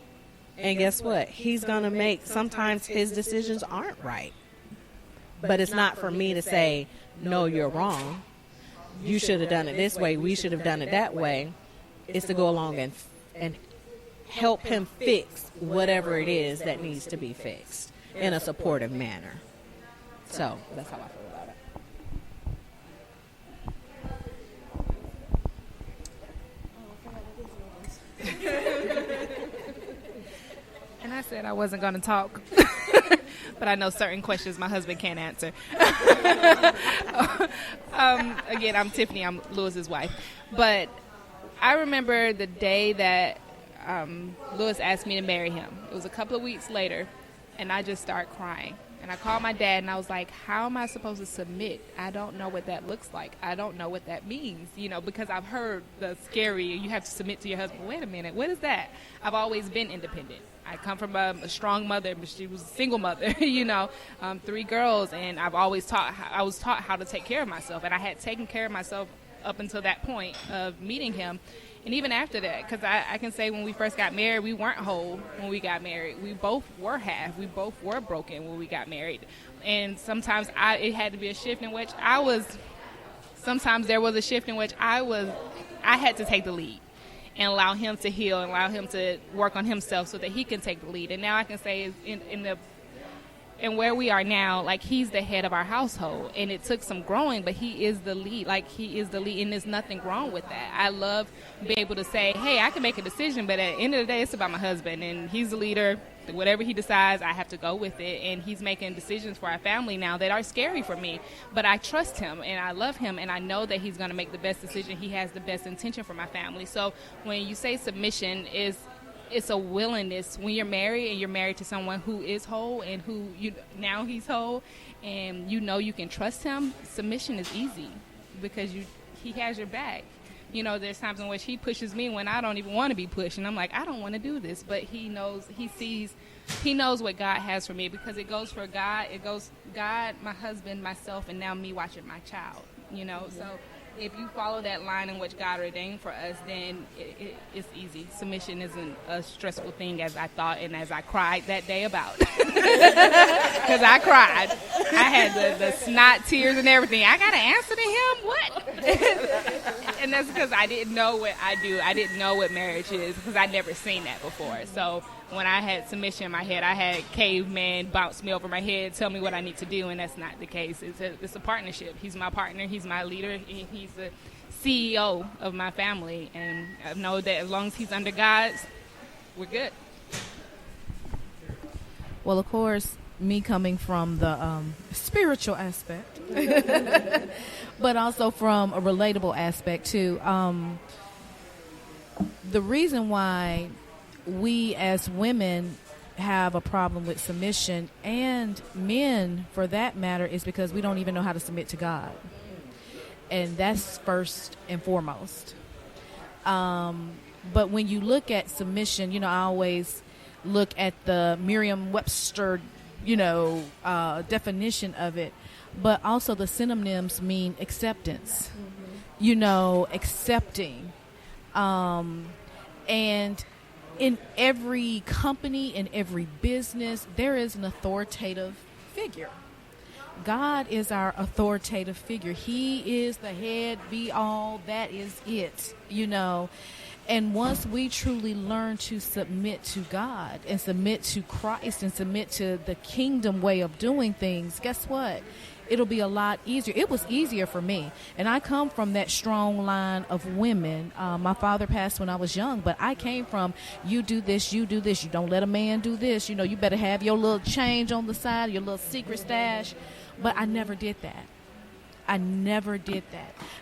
And guess what? He's going to make, sometimes his decisions aren't right. But it's not for me to say, no, you're wrong. You should have done it this way. We should have done it that way. It's to go along and help him fix whatever it is that needs to be fixed in a supportive manner. So that's how I feel about it. And I said I wasn't going to talk, but I know certain questions my husband can't answer. Again, I'm Tiffany. I'm Lewis's wife. But I remember the day that Lewis asked me to marry him. It was a couple of weeks later, and I just started crying. And I called my dad, and I was like, how am I supposed to submit? I don't know what that looks like. I don't know what that means, because I've heard the scary, you have to submit to your husband. Wait a minute, what is that? I've always been independent. I come from a strong mother, but she was a single mother, 3 girls, and I was taught how to take care of myself. And I had taken care of myself up until that point of meeting him. And even after that, because I can say when we first got married, we weren't whole when we got married. We both were half. We both were broken when we got married. And sometimes it had to be a shift in which sometimes there was a shift in which I had to take the lead and allow him to heal and allow him to work on himself so that he can take the lead. And now I can say and where we are now, like, he's the head of our household, and it took some growing, but he is the lead. Like, he is the lead, and there's nothing wrong with that. I love being able to say, hey, I can make a decision, but at the end of the day, it's about my husband, and he's the leader. Whatever he decides, I have to go with it, and he's making decisions for our family now that are scary for me, but I trust him, and I love him, and I know that he's going to make the best decision. He has the best intention for my family. So when you say submission, it's a willingness. When you're married and you're married to someone who is whole and who now he's whole, and you can trust him, submission is easy because he has your back. There's times in which he pushes me when I don't even want to be pushed, and I'm like, I don't want to do this, but he knows what God has for me, because it goes for God. It goes God, my husband, myself, and now me watching my child. So if you follow that line in which God ordained for us, then it's easy. Submission isn't a stressful thing as I thought and as I cried that day about. Because I cried. I had the snot tears and everything. I got to answer to him? What? And that's because I didn't know what I do. I didn't know what marriage is because I'd never seen that before. So when I had submission in my head, I had caveman bounce me over my head, tell me what I need to do, and that's not the case. It's a partnership. He's my partner. He's my leader. And he's the CEO of my family, and I know that as long as he's under God's, we're good. Well, of course, me coming from the spiritual aspect, but also from a relatable aspect too. The reason why we as women have a problem with submission, and men for that matter, is because we don't even know how to submit to God. And that's first and foremost. But when you look at submission, I always look at the Merriam-Webster, definition of it. But also the synonyms mean acceptance, accepting. And in every company, in every business, there is an authoritative figure. God is our authoritative figure. He is the head, be all, that is it, And once we truly learn to submit to God and submit to Christ and submit to the kingdom way of doing things, guess what? It'll be a lot easier. It was easier for me. And I come from that strong line of women. My father passed when I was young, but I came from, you do this, you don't let a man do this. You better have your little change on the side, your little secret stash. But I never did that.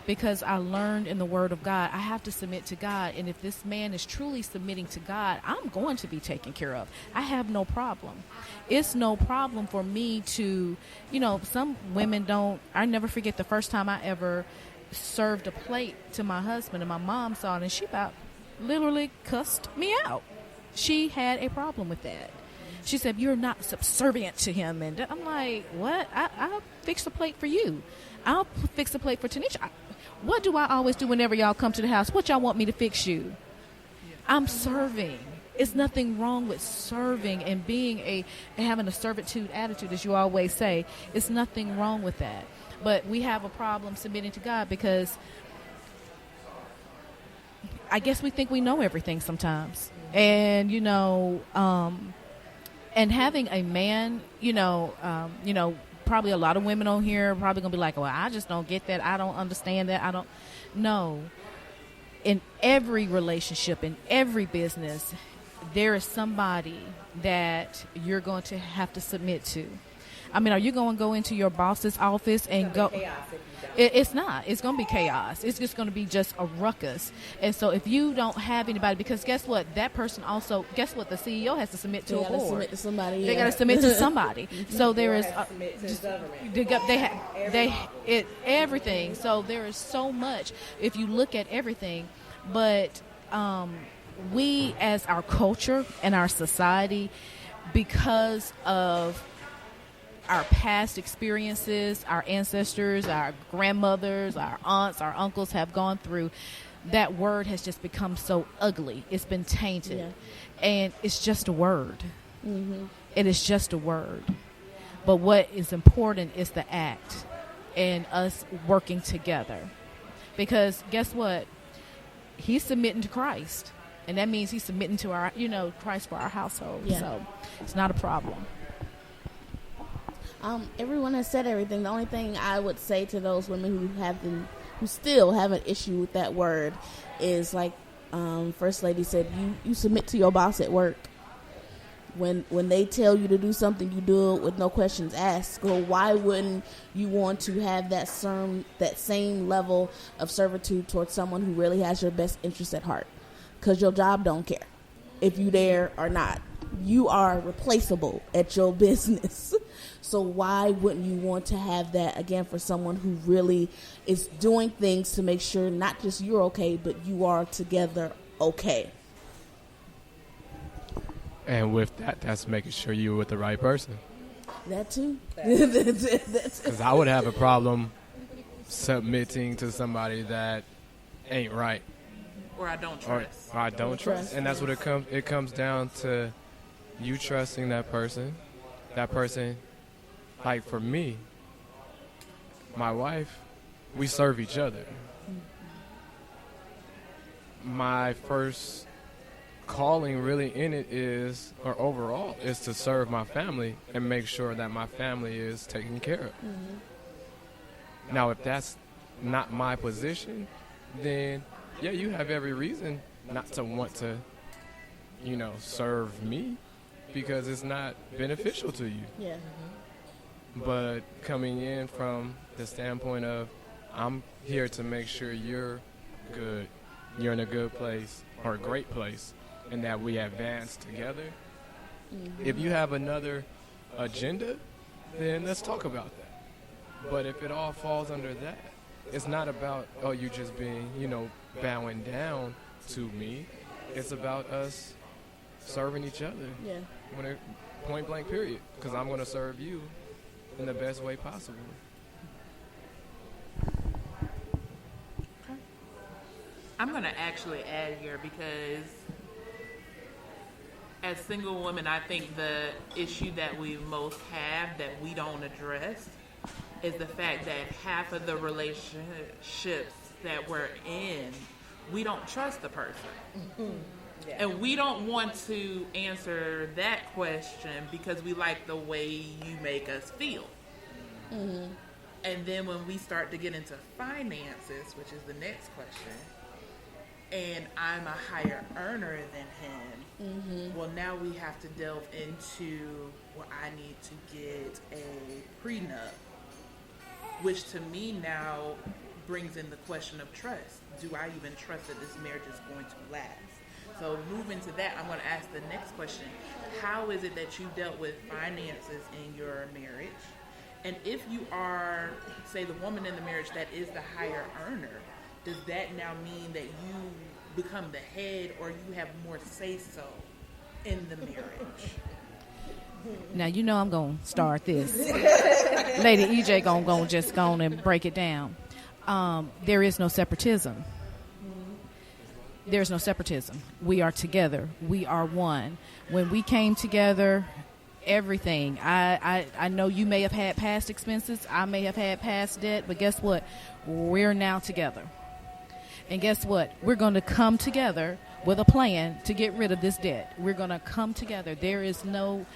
Because I learned in the Word of God, I have to submit to God. And if this man is truly submitting to God, I'm going to be taken care of. I have no problem. It's no problem for me to, some women don't. I never forget the first time I ever served a plate to my husband, and my mom saw it, and she about literally cussed me out. She had a problem with that. She said, you're not subservient to him. And I'm like, what? I'll fix the plate for you. I'll fix a plate for Tanisha. What do I always do whenever y'all come to the house? What y'all want me to fix you? I'm serving. It's nothing wrong with serving and having a servitude attitude, as you always say. It's nothing wrong with that. But we have a problem submitting to God because I guess we think we know everything sometimes. And, and having a man, probably a lot of women on here are probably going to be like, well, I just don't get that. I don't understand that. I don't know. In every relationship, in every business, there is somebody that you're going to have to submit to. I mean, are you going to go into your boss's office and go? It's not. It's going to be chaos. It's just going to be just a ruckus. And so if you don't have anybody, because guess what? That person also, guess what? The CEO has to submit to a board. Submit to somebody. They got to submit to somebody. So there is everything. So there is so much if you look at everything. But we as our culture and our society, because of our past experiences, our ancestors, our grandmothers, our aunts, our uncles have gone through, that word has just become so ugly. It's been tainted. Yeah. And it's just a word. Mm-hmm. It is just a word. But what is important is the act and us working together. Because guess what? He's submitting to Christ. And that means he's submitting to our, Christ for our household. Yeah. So it's not a problem. Everyone has said everything. The only thing I would say to those women who still have an issue with that word is like First Lady said, you submit to your boss at work. When they tell you to do something, you do it with no questions asked. So why wouldn't you want to have that same level of servitude towards someone who really has your best interest at heart? Because your job don't care if you there or not. You are replaceable at your business. So why wouldn't you want to have that, again, for someone who really is doing things to make sure not just you're okay, but you are together okay? And with that, that's making sure you're with the right person. That too. Because I would have a problem submitting to somebody that ain't right. Or I don't trust. Or I don't trust. And that's what it comes down to, you trusting that person. That person, like for me, my wife, we serve each other. My first calling really in it is, or overall, is to serve my family and make sure that my family is taken care of. Mm-hmm. Now, if that's not my position, then yeah, you have every reason not to want to, serve me, because it's not beneficial to you. Yeah. But coming in from the standpoint of, I'm here to make sure you're good, you're in a good place or a great place, and that we advance together. Mm-hmm. If you have another agenda, then let's talk about that. But if it all falls under that, it's not about, you just being, bowing down to me. It's about us serving each other. Yeah. Point blank period. Because I'm going to serve you in the best way possible. Okay. I'm going to actually add here, because as single women, I think the issue that we most have that we don't address is the fact that half of the relationships that we're in, we don't trust the person. Mm-hmm. Yeah. And we don't want to answer that question because we like the way you make us feel. Mm-hmm. And then when we start to get into finances, which is the next question, and I'm a higher earner than him, mm-hmm. well, now we have to delve into, I need to get a prenup, which to me now brings in the question of trust. Do I even trust that this marriage is going to last? So moving to that, I'm going to ask the next question. How is it that you dealt with finances in your marriage? And if you are, say, the woman in the marriage that is the higher earner, does that now mean that you become the head, or you have more say-so in the marriage? Now, I'm going to start this. Lady EJ going to just go on and break it down. There is no separatism. There's no separatism. We are together. We are one. When we came together, everything. I know you may have had past expenses. I may have had past debt. But guess what? We're now together. And guess what? We're going to come together with a plan to get rid of this debt. We're going to come together. There is no,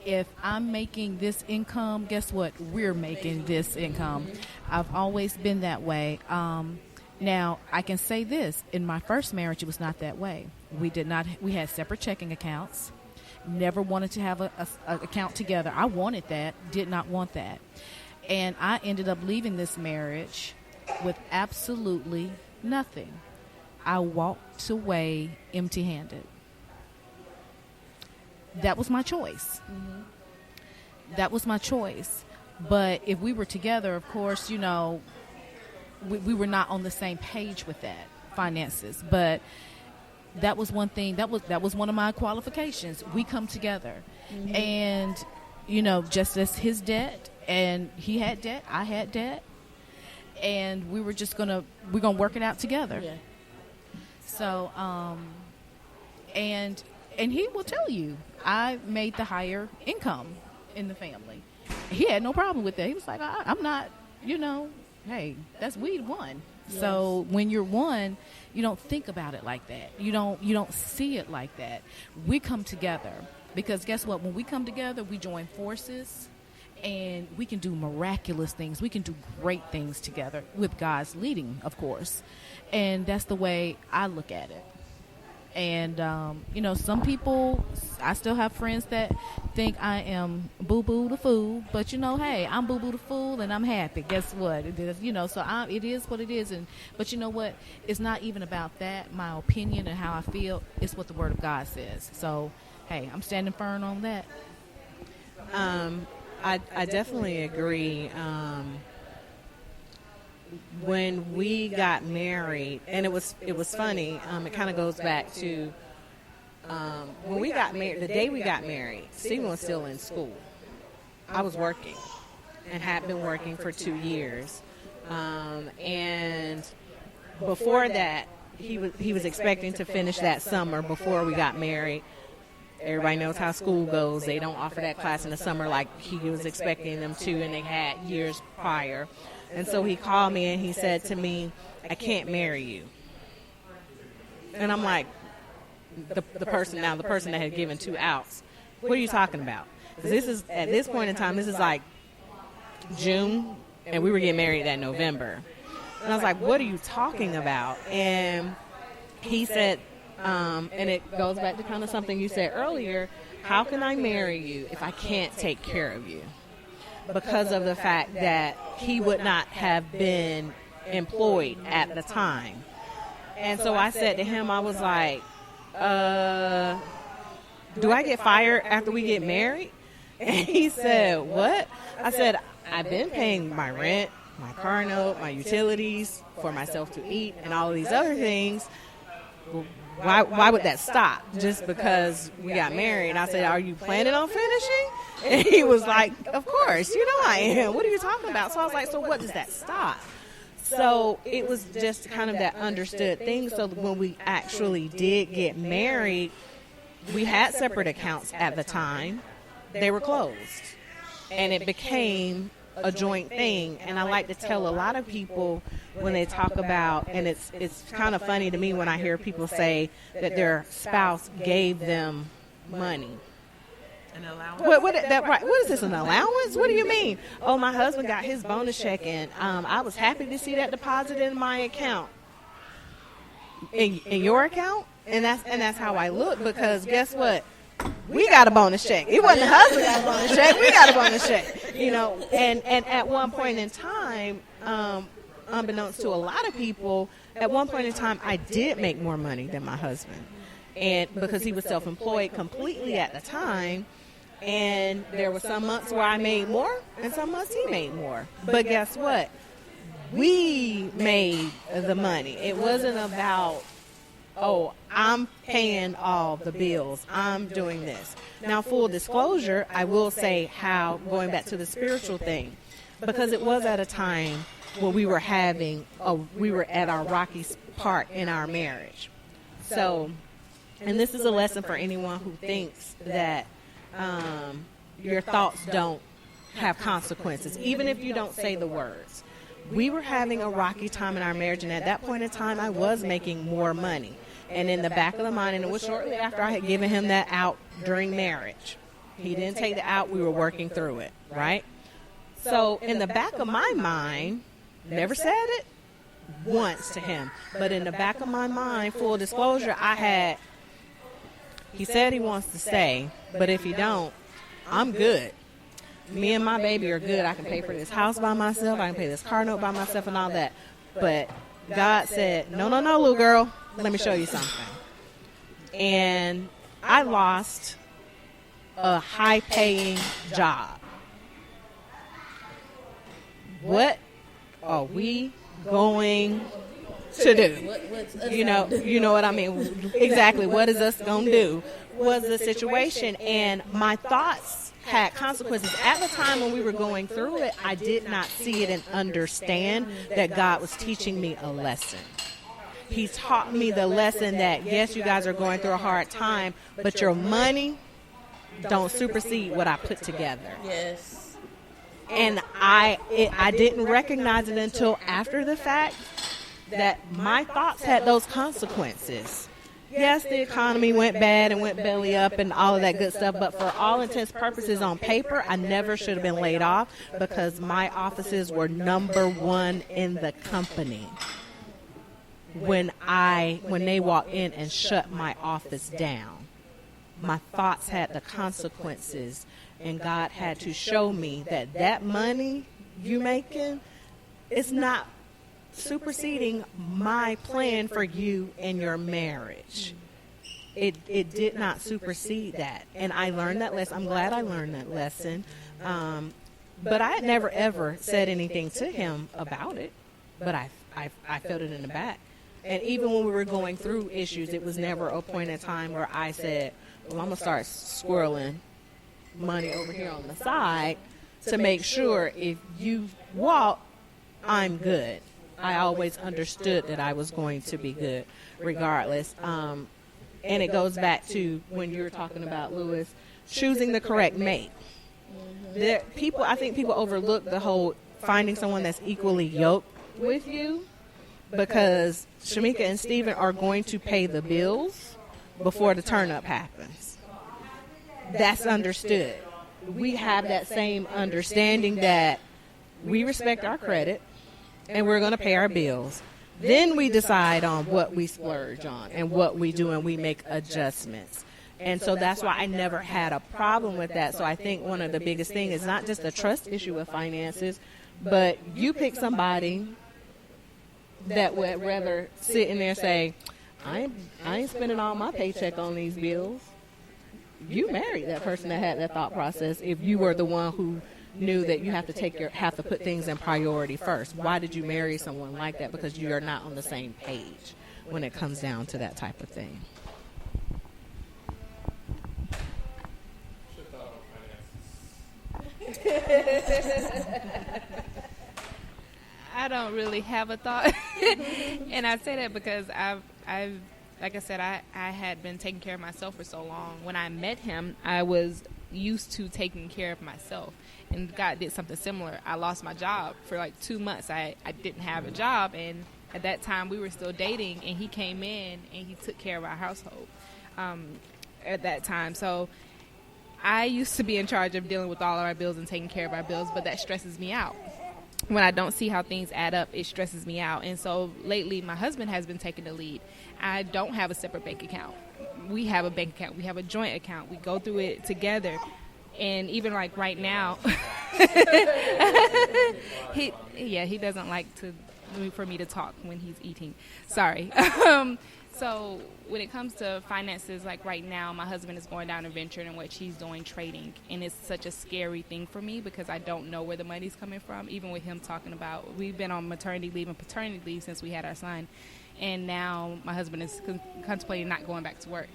if I'm making this income, guess what? We're making this income. I've always been that way. Now, I can say this. In my first marriage, it was not that way. We had separate checking accounts. Never wanted to have an account together. I wanted that, did not want that. And I ended up leaving this marriage with absolutely nothing. I walked away empty-handed. That was my choice. Mm-hmm. That was my choice. But if we were together, of course, we were not on the same page with that, finances. But that was one thing. That was one of my qualifications. We come together. Mm-hmm. And, just as his debt, and he had debt, I had debt. And we were just we're gonna work it out together. Yeah. So, and he will tell you, I made the higher income in the family. He had no problem with that. He was like, I'm not, hey, we won. Yes. So when you're one, you don't think about it like that. You don't see it like that. We come together because guess what? When we come together, we join forces and we can do miraculous things. We can do great things together with God's leading, of course. And that's the way I look at it. And, some people, I still have friends that think I am boo-boo the fool. But, hey, I'm boo-boo the fool and I'm happy. Guess what? It is, it is what it is. But you know what? It's not even about that, my opinion and how I feel. It's what the Word of God says. So, hey, I'm standing firm on that. I definitely agree. When we got married, and it was funny. It kind of goes back to when we got married. The day we got married, Stephen was still in school. I was working, and had been working for 2 years. And before that, he was expecting to finish that summer before we got married. Everybody knows how school goes. They don't offer that class in the summer like he was expecting them to, and they had years prior. And so he called me and he said to me, I can't marry you. And I'm like, the person that had given 2 outs, what are you talking about? Because this is, at this point in time, this is like June, and we were getting married that November. And I was like, what are you talking about? And he said, and it goes back to kind of something you said earlier, how can I marry you if I can't take care of you? Because of the fact that he would not have been employed at the time. And so I said to him, I was like, do I get fired after we get married? And he said, what? I said, I've been paying my rent, my car note, my utilities, for myself to eat, and all of these other things. Why would that stop just because we got married? And I said, are you planning on finishing? And he was like, of course, I am. What are you talking about? So I was like, so what does that stop? So it was just kind of that understood thing. So when we actually did get married, we had separate accounts at the time. They were closed. And it became a joint thing. And I like to tell a lot of people when they talk about, and it's kind of funny to me when I hear people say that their spouse gave them money. An allowance? What is this, an allowance? What do you mean? Oh, my husband got his bonus check, and I was happy to see that deposited in my account. In your account? And that's how I look, because guess what? We got a bonus check. It wasn't the husband got a bonus check. We got a bonus check. And at one point in time, unbeknownst to a lot of people, at one point in time, I did make more money than my husband. And because he was self-employed completely at the time, and there were some months where I made more, and some months he made more. But guess what? We made the money. It wasn't about, oh, I'm paying all the bills, I'm doing this. Now, full disclosure, I will say how, going back to the spiritual thing, because it was at a time when we were at our rocky part in our marriage. So, and this is a lesson for anyone who thinks that your thoughts don't have consequences, even if you don't say the words. We were having a rocky time in our marriage, and at that point in time, I was making more money. And in the back of the mind, and it was shortly after I had given him that out during marriage. He didn't take the out. We were working through it, right? So in the back of my mind, never said it once to him, but in the back of my mind, full disclosure, he said he wants to stay, but if he don't, I'm good. Me and my baby are good. I can pay for this house by myself. I can pay this car note by myself and all that. But God said, no, little girl. Let me show you something. And I lost a high-paying job. What are we going to do? You know what I mean? Exactly. What is us going to do was the situation. And my thoughts had consequences. At the time when we were going through it, I did not see it and understand that God was teaching me a lesson. He taught me the lesson that, yes, you guys are going through a hard time, but your money don't supersede what I put together. Yes. And I didn't recognize it until after the fact that my thoughts had those consequences. yes, the economy went bad and went belly up and all of that good stuff, but for all intents and purposes on paper, I never should have been laid off because my offices were number one in the company. When they walked in and shut my office down, my thoughts had the consequences, and God had to show me that money you making is not superseding my plan for you and your marriage. It did not supersede that, and I learned that lesson. I'm glad I learned that lesson, but I had never ever said anything to him about it, but I felt it in the back. And even when we were going through issues, it was never a point in time where I said, well, I'm going to start squirreling money over here on the side to make sure if you walk, I'm good. I always understood that I was going to be good regardless. And it goes back to when you were talking about, Lewis, choosing the correct mate. I think people overlook the whole finding someone that's equally yoked with you, because Shamika and Stephen are going to pay the bills before the turn-up happens. That's understood. We have that same understanding that we respect our credit and we're going to pay our bills. Then we decide on what we splurge on and what we do, and we make adjustments. And so that's why I never had a problem with that. So I think one of the biggest things is not just a trust issue with finances, but you pick somebody that would rather sit in there and say, I ain't spending all my paycheck on these bills. You married that person that had that thought process if you were the one who knew that you have to put things in priority first. Why did you marry someone like that? Because you are not on the same page when it comes down to that type of thing. I don't really have a thought. And I say that because I've like I said, I had been taking care of myself for so long. When I met him, I was used to taking care of myself. And God did something similar. I lost my job for like 2 months. I didn't have a job. And at that time, we were still dating. And he came in and he took care of our household at that time. So I used to be in charge of dealing with all of our bills and taking care of our bills. But that stresses me out. When I don't see how things add up, it stresses me out. And so lately, my husband has been taking the lead. I don't have a separate bank account. We have a bank account. We have a joint account. We go through it together. And even like right now, he doesn't like for me to talk when he's eating. Sorry. So when it comes to finances, like right now, my husband is going down a venture in which he's doing trading. And it's such a scary thing for me because I don't know where the money's coming from. Even with him talking about, we've been on maternity leave and paternity leave since we had our son. And now my husband is contemplating not going back to work.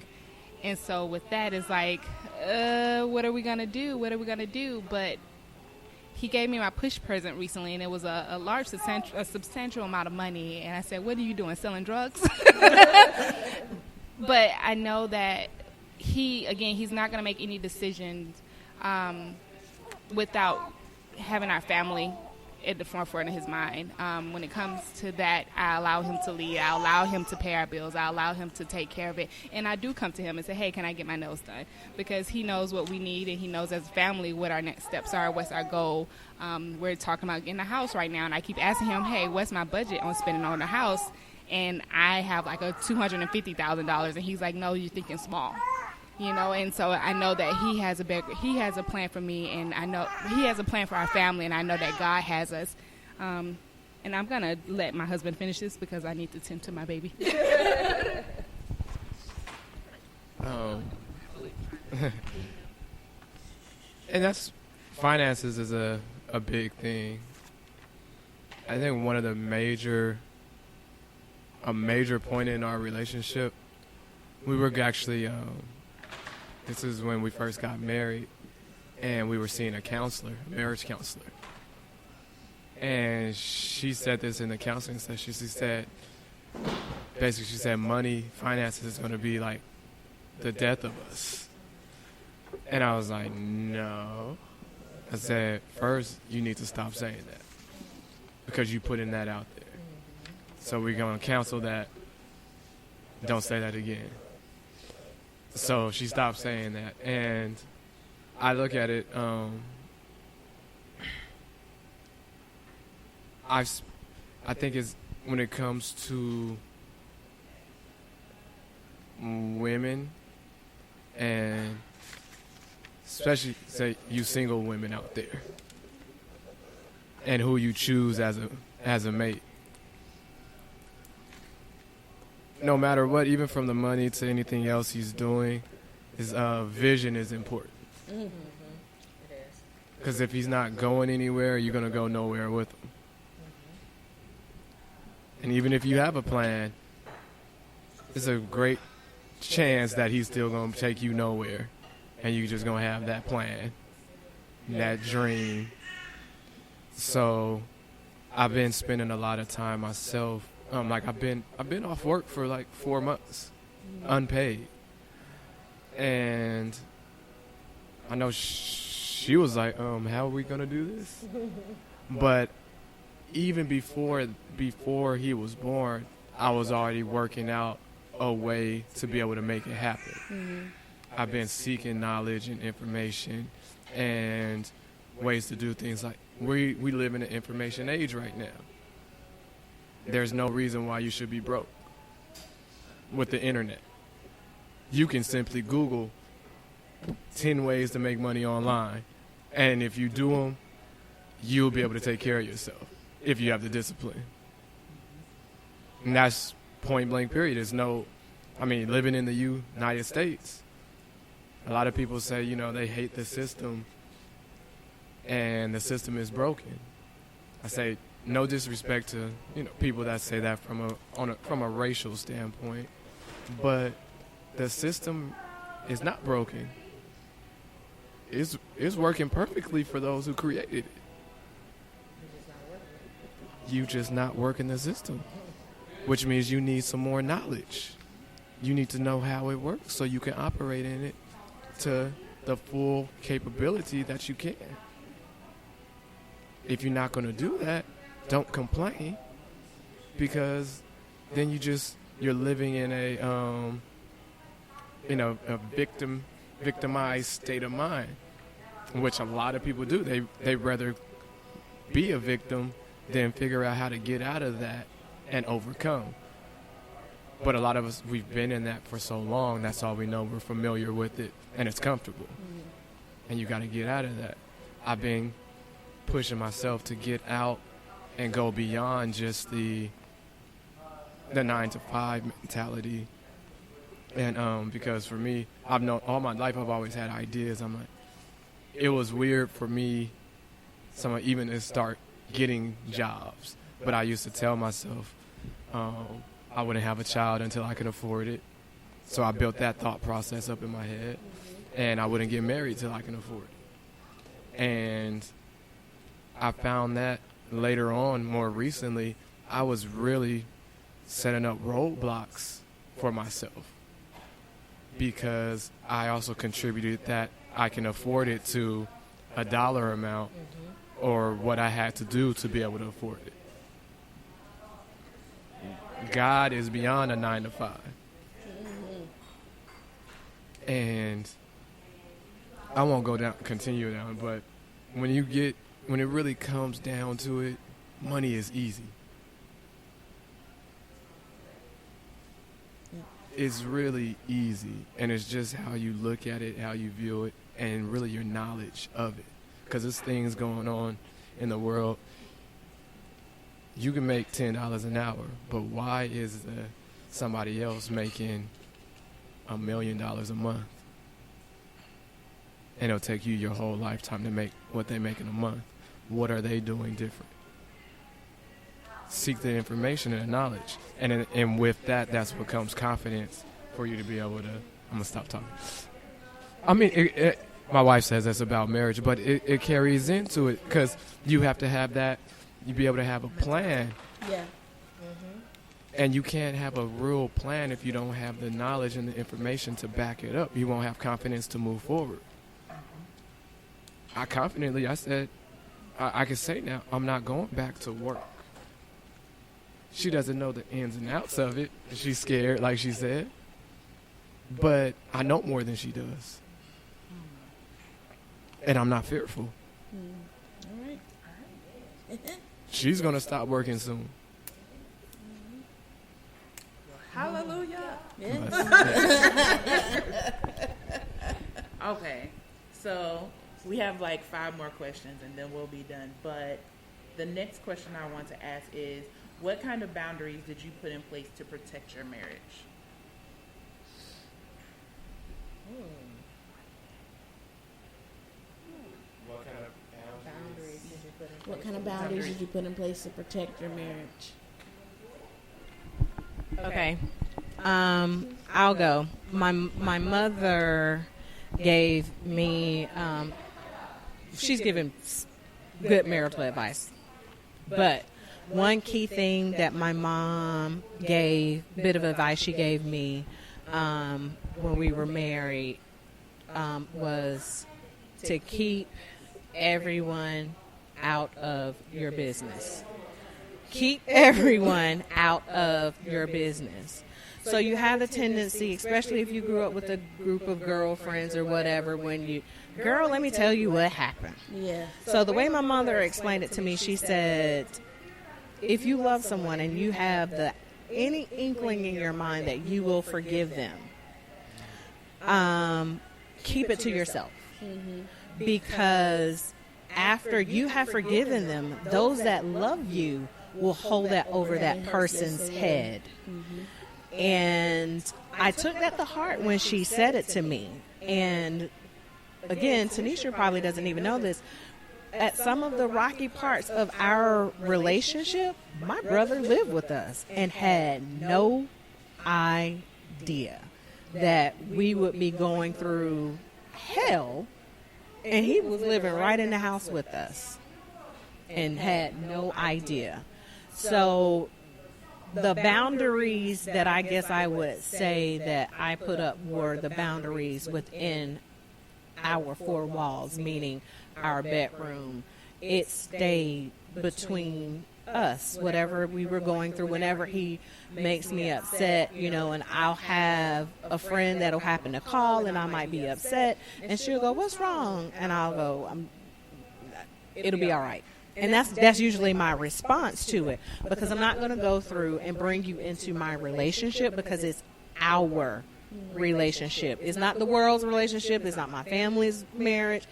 And so with that, it's like, what are we going to do? What are we going to do? But he gave me my push present recently, and it was a substantial amount of money. And I said, what are you doing, selling drugs? But I know that he's not going to make any decisions without having our family at the forefront of his mind. When it comes to that, I allow him to lead. I allow him to pay our bills. I allow him to take care of it. And I do come to him and say, hey, can I get my nails done? Because he knows what we need, and he knows as a family what our next steps are, what's our goal. We're talking about getting a house right now, and I keep asking him, hey, what's my budget on spending on the house? And I have like a $250,000, and he's like, no, you're thinking small. You know, and so I know that he has a plan for me, and I know he has a plan for our family, and I know that God has us. And I'm going to let my husband finish this because I need to tend to my baby. And that's, finances is a big thing. I think one of the major point in our relationship, we were actually, this is when we first got married, and we were seeing a counselor, a marriage counselor. And she said this in the counseling session. She said, money, finances is going to be like the death of us. And I was like, no. I said, first, you need to stop saying that because you putting that out there. So we're going to counsel that. Don't say that again. So she stopped saying that. And I look at it, I think it's when it comes to women, and especially say you single women out there, and who you choose as a mate. No matter what, even from the money to anything else he's doing, his vision is important. Because if he's not going anywhere, you're going to go nowhere with him. And even if you have a plan, it's a great chance that he's still going to take you nowhere. And you're just going to have that plan, that dream. So I've been spending a lot of time myself. Like I've been off work for like 4 months, unpaid. And I know she was like, how are we going to do this? But even before he was born, I was already working out a way to be able to make it happen. I've been seeking knowledge and information and ways to do things. Like we live in an information age right now. There's no reason why you should be broke with the internet. You can simply Google 10 ways to make money online. And if you do them, you'll be able to take care of yourself if you have the discipline. And that's point blank period. Living in the United States, a lot of people say, they hate the system and the system is broken. I say, no disrespect to people that say that from a racial standpoint, but the system is not broken. It's working perfectly for those who created it. You just not working the system, which means you need some more knowledge. You need to know how it works so you can operate in it to the full capability that you can. If you're not going to do that, don't complain, because then you're living in a victimized state of mind, which a lot of people do. They rather be a victim than figure out how to get out of that and overcome. But a lot of us, we've been in that for so long, that's all we know. We're familiar with it, and it's comfortable. And you got to get out of that. I've been pushing myself to get out and go beyond just the 9-to-5 mentality. And because for me, I've known all my life, I've always had ideas. I'm like, it was weird for me, even to start getting jobs. But I used to tell myself I wouldn't have a child until I could afford it. So I built that thought process up in my head. And I wouldn't get married till I can afford it. And I found that later on, more recently, I was really setting up roadblocks for myself, because I also contributed that I can afford it to a dollar amount or what I had to do to be able to afford it. God is beyond a 9-to-5. And I won't continue down, but when it really comes down to it, money is easy. It's really easy, and it's just how you look at it, how you view it, and really your knowledge of it. Because there's things going on in the world. You can make $10 an hour, but why is somebody else making $1 million a month? And it'll take you your whole lifetime to make what they make in a month. What are they doing different? Seek the information and the knowledge. And with that, that's what comes confidence for you to be able to... I'm going to stop talking. I mean, my wife says that's about marriage, but it carries into it, because you have to have that, you be able to have a plan. Yeah. And you can't have a real plan if you don't have the knowledge and the information to back it up. You won't have confidence to move forward. I said, I can say now, I'm not going back to work. She doesn't know the ins and outs of it. She's scared, like she said. but I know more than she does. And I'm not fearful. All right. She's going to stop working soon. Hallelujah. Okay, so we have like 5 more questions and then we'll be done. But the next question I want to ask is, what kind of boundaries did you put in place to protect your marriage? What kind of boundaries did you put in place to protect your marriage? Okay. I'll go. My mother gave me, she's given good marital advice. But one key thing that my mom gave, bit of advice she gave me when we were married, was to keep everyone out of your business. Keep everyone out of your business. So you have the tendency, especially if you grew up with a group of girlfriends or whatever, when you, girl, let me tell you what happened. Yeah. So the way my mother explained it to me, she said, if you love someone and you have any inkling in your mind that you will forgive them, keep it to yourself. Because after you have forgiven them, those that love you will hold that over that person's head. And I took that to heart when she said it to me. And again, Tanisha probably doesn't even know this. At some of the rocky parts of our relationship, my brother lived with us and had no idea that we would be going through hell. And he was living right in the house with us and had no idea. So the boundaries that I guess I would say that I put up were the boundaries within our 4 walls, meaning our bedroom. It stayed between us, whatever we were going through. Whenever he makes me upset, and I'll have a friend that'll happen to call and I might be upset and she'll go, what's wrong? And I'll go, it'll be all right. And that's usually my response to it, because I'm not going to go through and bring you into my relationship, because it's our relationship. It's not the world's relationship. It's not my family's marriage.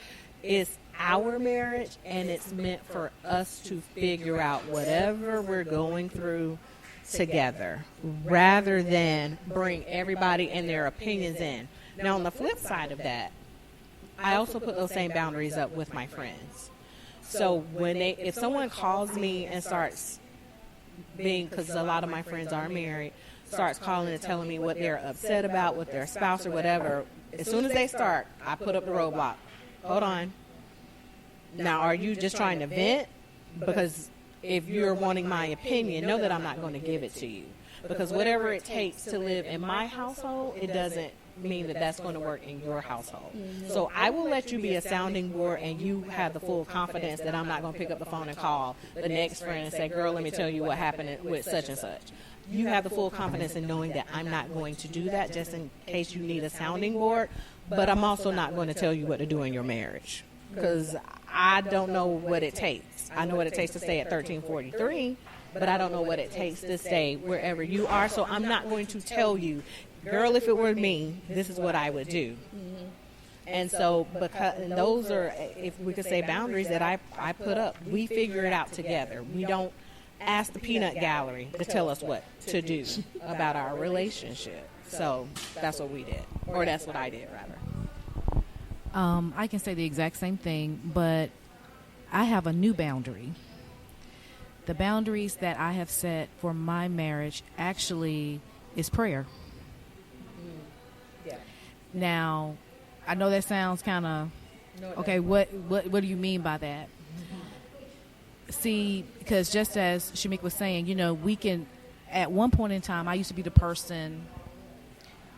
It's our marriage, and it's meant for us to figure out whatever we're going through together, rather than bring everybody and their opinions in. Now, on the flip side of that, I also put those same boundaries up with my friends. So if someone calls me and starts being, because a lot of my friends are married, starts calling and telling me what they're upset about with their spouse or whatever, as soon as they start, I put up the roadblock. Hold on. Now, are you just trying to vent? Because if you're wanting my opinion, know that I'm not going to give it to you. Because whatever it takes to live in my household, it doesn't mean that that's going to work in your household. So I will let you be a sounding board, and you have the full confidence that I'm not going to pick up the phone and call the next friend and say, girl, let me tell you what happened with such and such. You have the full confidence in knowing that I'm not going to do that, just in case you need a sounding board. But I'm also not going to tell you what to do in your marriage, because I don't know what it takes. I know what it takes to stay at 1343, but I don't know what it takes to stay wherever you are. So I'm not going to tell you, girl, if it were me, this is what I would do. And so, because those are, if we could say, boundaries that I put up. We figure it out together. We don't ask the peanut gallery to tell us what to do about our relationship. So that's what we did, or that's what I did, rather. I can say the exact same thing, but I have a new boundary. The boundaries that I have set for my marriage actually is prayer. Now, I know that sounds kind of, okay, what do you mean by that? See, because just as Shamik was saying, we can, at one point in time, I used to be the person,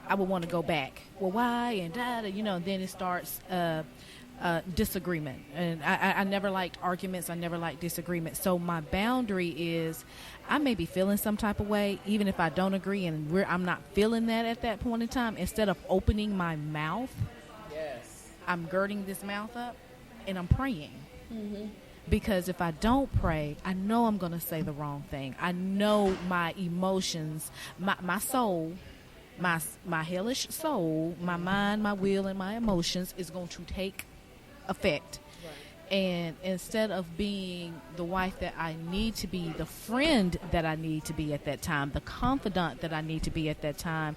I would want to go back. Well, why? And then it starts disagreement. And I never liked arguments. I never liked disagreement. So my boundary is I may be feeling some type of way, even if I don't agree and I'm not feeling that at that point in time. Instead of opening my mouth, I'm girding this mouth up and I'm praying. Because if I don't pray, I know I'm going to say the wrong thing. I know my emotions, my soul, my hellish soul, my mind, my will, and my emotions is going to take effect. And instead of being the wife that I need to be, the friend that I need to be at that time, the confidant that I need to be at that time,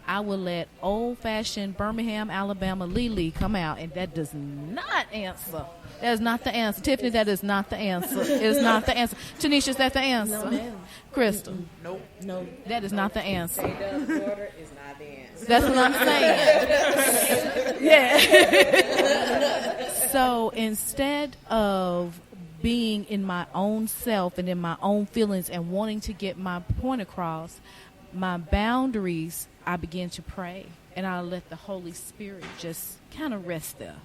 I will let old-fashioned Birmingham, Alabama Lily come out, and that does not answer. That is not the answer. Tiffany, that is not the answer. It is not the answer. Tanisha, is that the answer? No, ma'am. Crystal? Nope. No. That is not the answer. J-Dub's daughter is not the answer. That's what I'm saying. Yeah. So instead of being in my own self and in my own feelings and wanting to get my point across, my boundaries, I begin to pray. And I let the Holy Spirit just kind of rest there.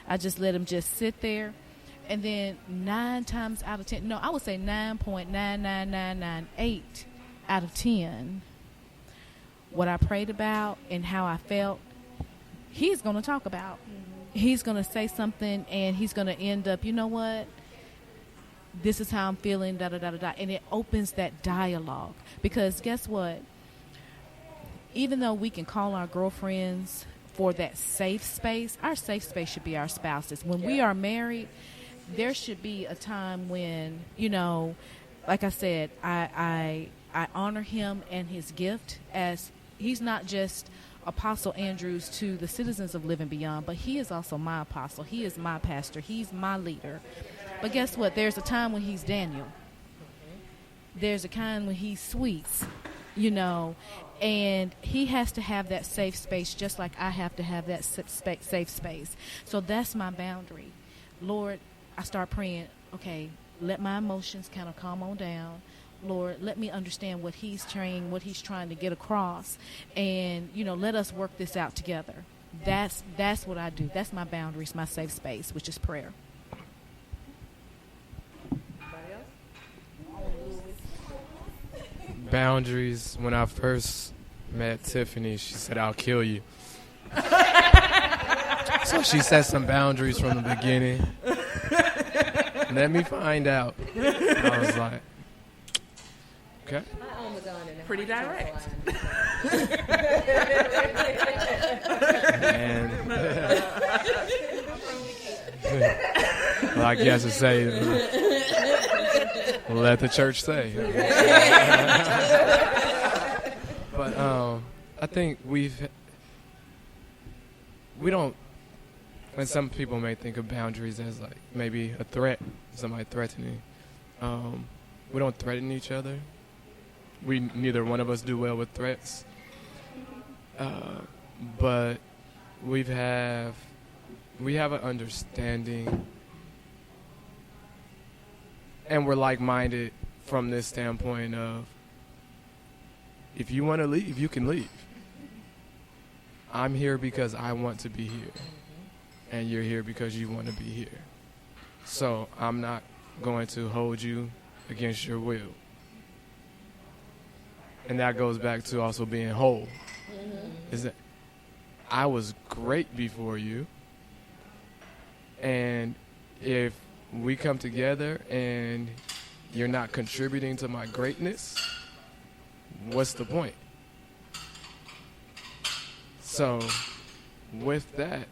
I just let him just sit there. And then 9 times out of 10, no, I would say 9.99998 out of 10, what I prayed about and how I felt, he's going to talk about. He's going to say something, and he's going to end up, you know what? This is how I'm feeling, da-da-da-da-da. And it opens that dialogue. Because guess what? Even though we can call our girlfriends for that safe space, our safe space should be our spouses. When we are married, there should be a time when, you know, like I said, I honor him and his gift, as he's not just Apostle Andrews to the citizens of Living Beyond, but he is also my apostle. He is my pastor. He's my leader. But guess what? There's a time when he's Daniel. There's a time when he's Sweets, you know, and he has to have that safe space just like I have to have that safe space. So that's my boundary. Lord, I start praying, okay, let my emotions kind of calm on down. Lord, let me understand what he's trying to get across, and, you know, let us work this out together. That's what I do. That's my boundaries, my safe space, which is prayer. Boundaries. When I first met Tiffany, she said, "I'll kill you." So she set some boundaries from the beginning. Let me find out. I was like, okay. Pretty direct. And well, I guess to say, let the church say. But I think we don't. And some people may think of boundaries as like maybe a threat, somebody threatening. We don't threaten each other. Neither one of us do well with threats. But we have an understanding, and we're like-minded from this standpoint of, if you want to leave, you can leave. I'm here because I want to be here, and you're here because you want to be here. So I'm not going to hold you against your will. And that goes back to also being whole. Is that I was great before you, and if we come together and you're not contributing to my greatness, what's the point? So with that,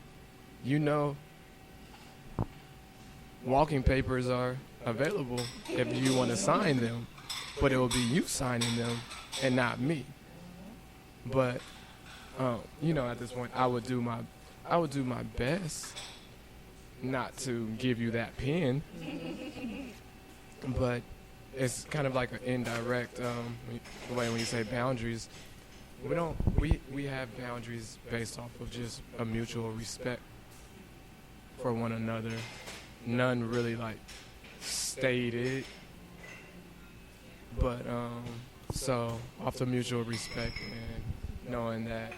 you know, walking papers are available if you want to sign them, but it will be you signing them and not me. But you know, at this point, I would do my best not to give you that pen. But it's kind of like an indirect way when you say boundaries. We have boundaries based off of just a mutual respect for one another. None really like stated, but so off the mutual respect and knowing that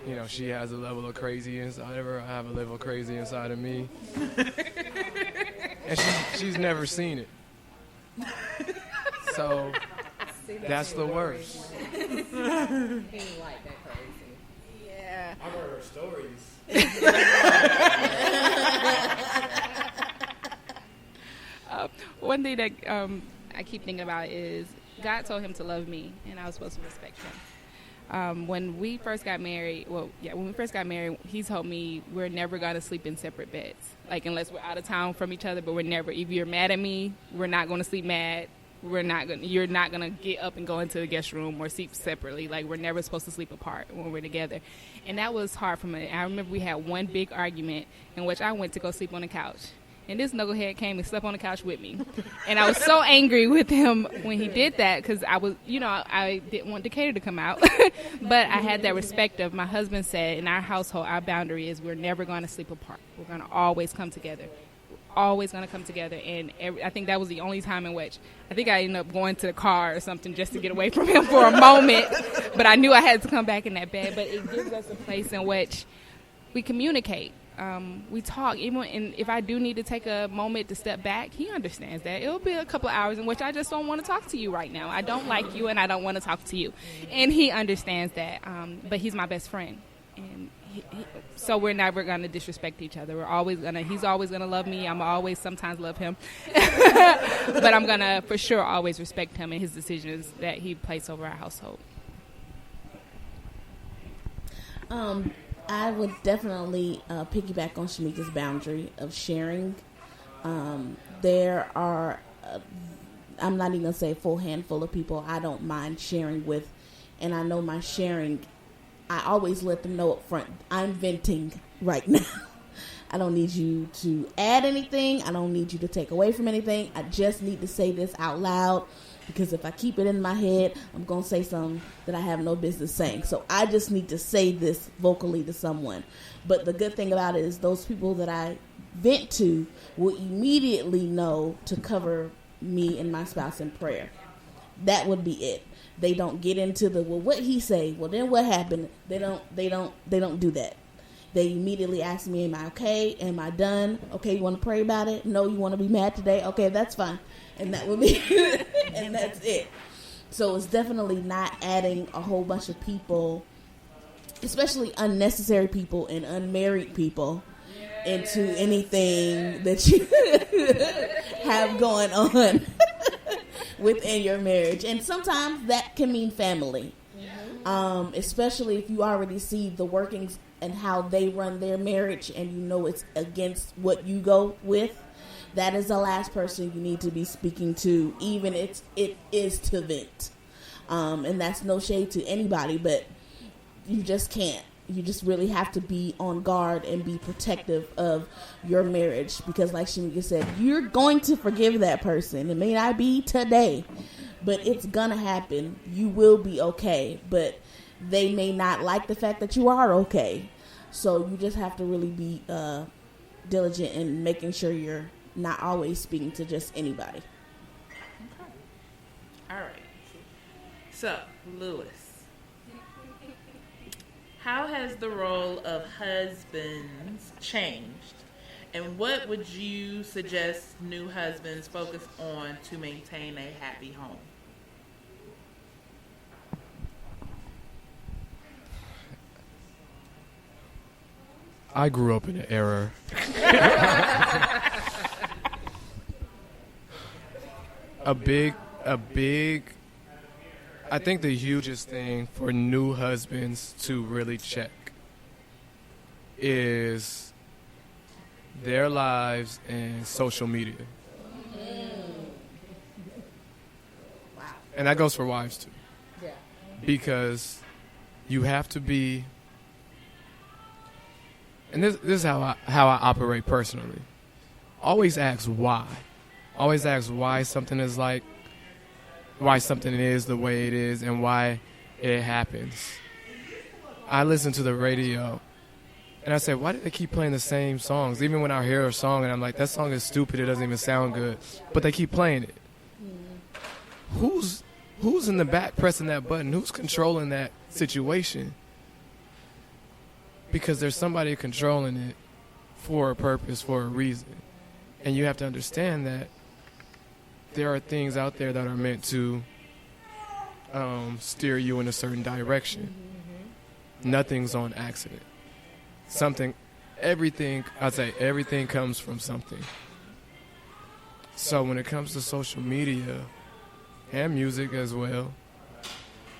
you know, she has a level of crazy inside of her. I have a level of crazy inside of me. And she's never seen it. So that's the worst. Yeah. I've heard her stories. One thing that I keep thinking about is God told him to love me, and I was supposed to respect him. When we first got married, he told me we're never going to sleep in separate beds. Like, unless we're out of town from each other, but we're never, if you're mad at me, we're not going to sleep mad. You're not going to get up and go into the guest room or sleep separately. Like, we're never supposed to sleep apart when we're together. And that was hard for me. I remember we had one big argument in which I went to go sleep on the couch. And this knucklehead came and slept on the couch with me. And I was so angry with him when he did that because I didn't want Decatur to come out. But I had that respect of my husband said in our household, our boundary is we're never going to sleep apart. We're going to always come together. Always going to come together. And I think that was the only time in which I think I ended up going to the car or something just to get away from him for a moment. But I knew I had to come back in that bed. But it gives us a place in which we communicate. We talk, if I do need to take a moment to step back, he understands that. It'll be a couple of hours in which I just don't want to talk to you right now. I don't like you and I don't want to talk to you. And he understands that, but he's my best friend. And so we're never going to disrespect each other. He's always going to love me. I'm always sometimes love him. But I'm going to for sure always respect him and his decisions that he placed over our household. I would definitely piggyback on Shamika's boundary of sharing. There are, I'm not even going to say a full handful of people I don't mind sharing with. And I know my sharing, I always let them know up front, I'm venting right now. I don't need you to add anything. I don't need you to take away from anything. I just need to say this out loud. Because if I keep it in my head, I'm going to say something that I have no business saying. So I just need to say this vocally to someone. But the good thing about it is those people that I vent to will immediately know to cover me and my spouse in prayer. That would be it. They don't get into the, well, what he say? Well, then what happened? They don't do that. They immediately ask me, am I okay? Am I done? Okay, you want to pray about it? No, you want to be mad today? Okay, that's fine. And that would be, and that's it. So it's definitely not adding a whole bunch of people, especially unnecessary people and unmarried people, into anything that you have going on within your marriage. And sometimes that can mean family, especially if you already see the workings and how they run their marriage and you know it's against what you go with. That is the last person you need to be speaking to, even if it is to vent. And that's no shade to anybody, but you just can't. You just really have to be on guard and be protective of your marriage. Because like Shamika said, you're going to forgive that person. It may not be today, but it's going to happen. You will be okay, but they may not like the fact that you are okay. So you just have to really be diligent in making sure you're not always speaking to just anybody. Okay. All right. So, Lewis, how has the role of husbands changed? And what would you suggest new husbands focus on to maintain a happy home? I grew up in an era. A big, I think the hugest thing for new husbands to really check is their lives and social media. Wow. And that goes for wives too. Yeah. Because you have to be, and this is how I operate personally. Always ask why. Always ask why something is the way it is and why it happens. I listen to the radio and I say, why do they keep playing the same songs? Even when I hear a song and I'm like, that song is stupid, it doesn't even sound good, but they keep playing it. Who's in the back pressing that button? Who's controlling that situation? because there's somebody controlling it for a purpose, for a reason. And you have to understand that there are things out there that are meant to steer you in a certain direction. Nothing's on accident. Everything comes from something. So when it comes to social media and music as well,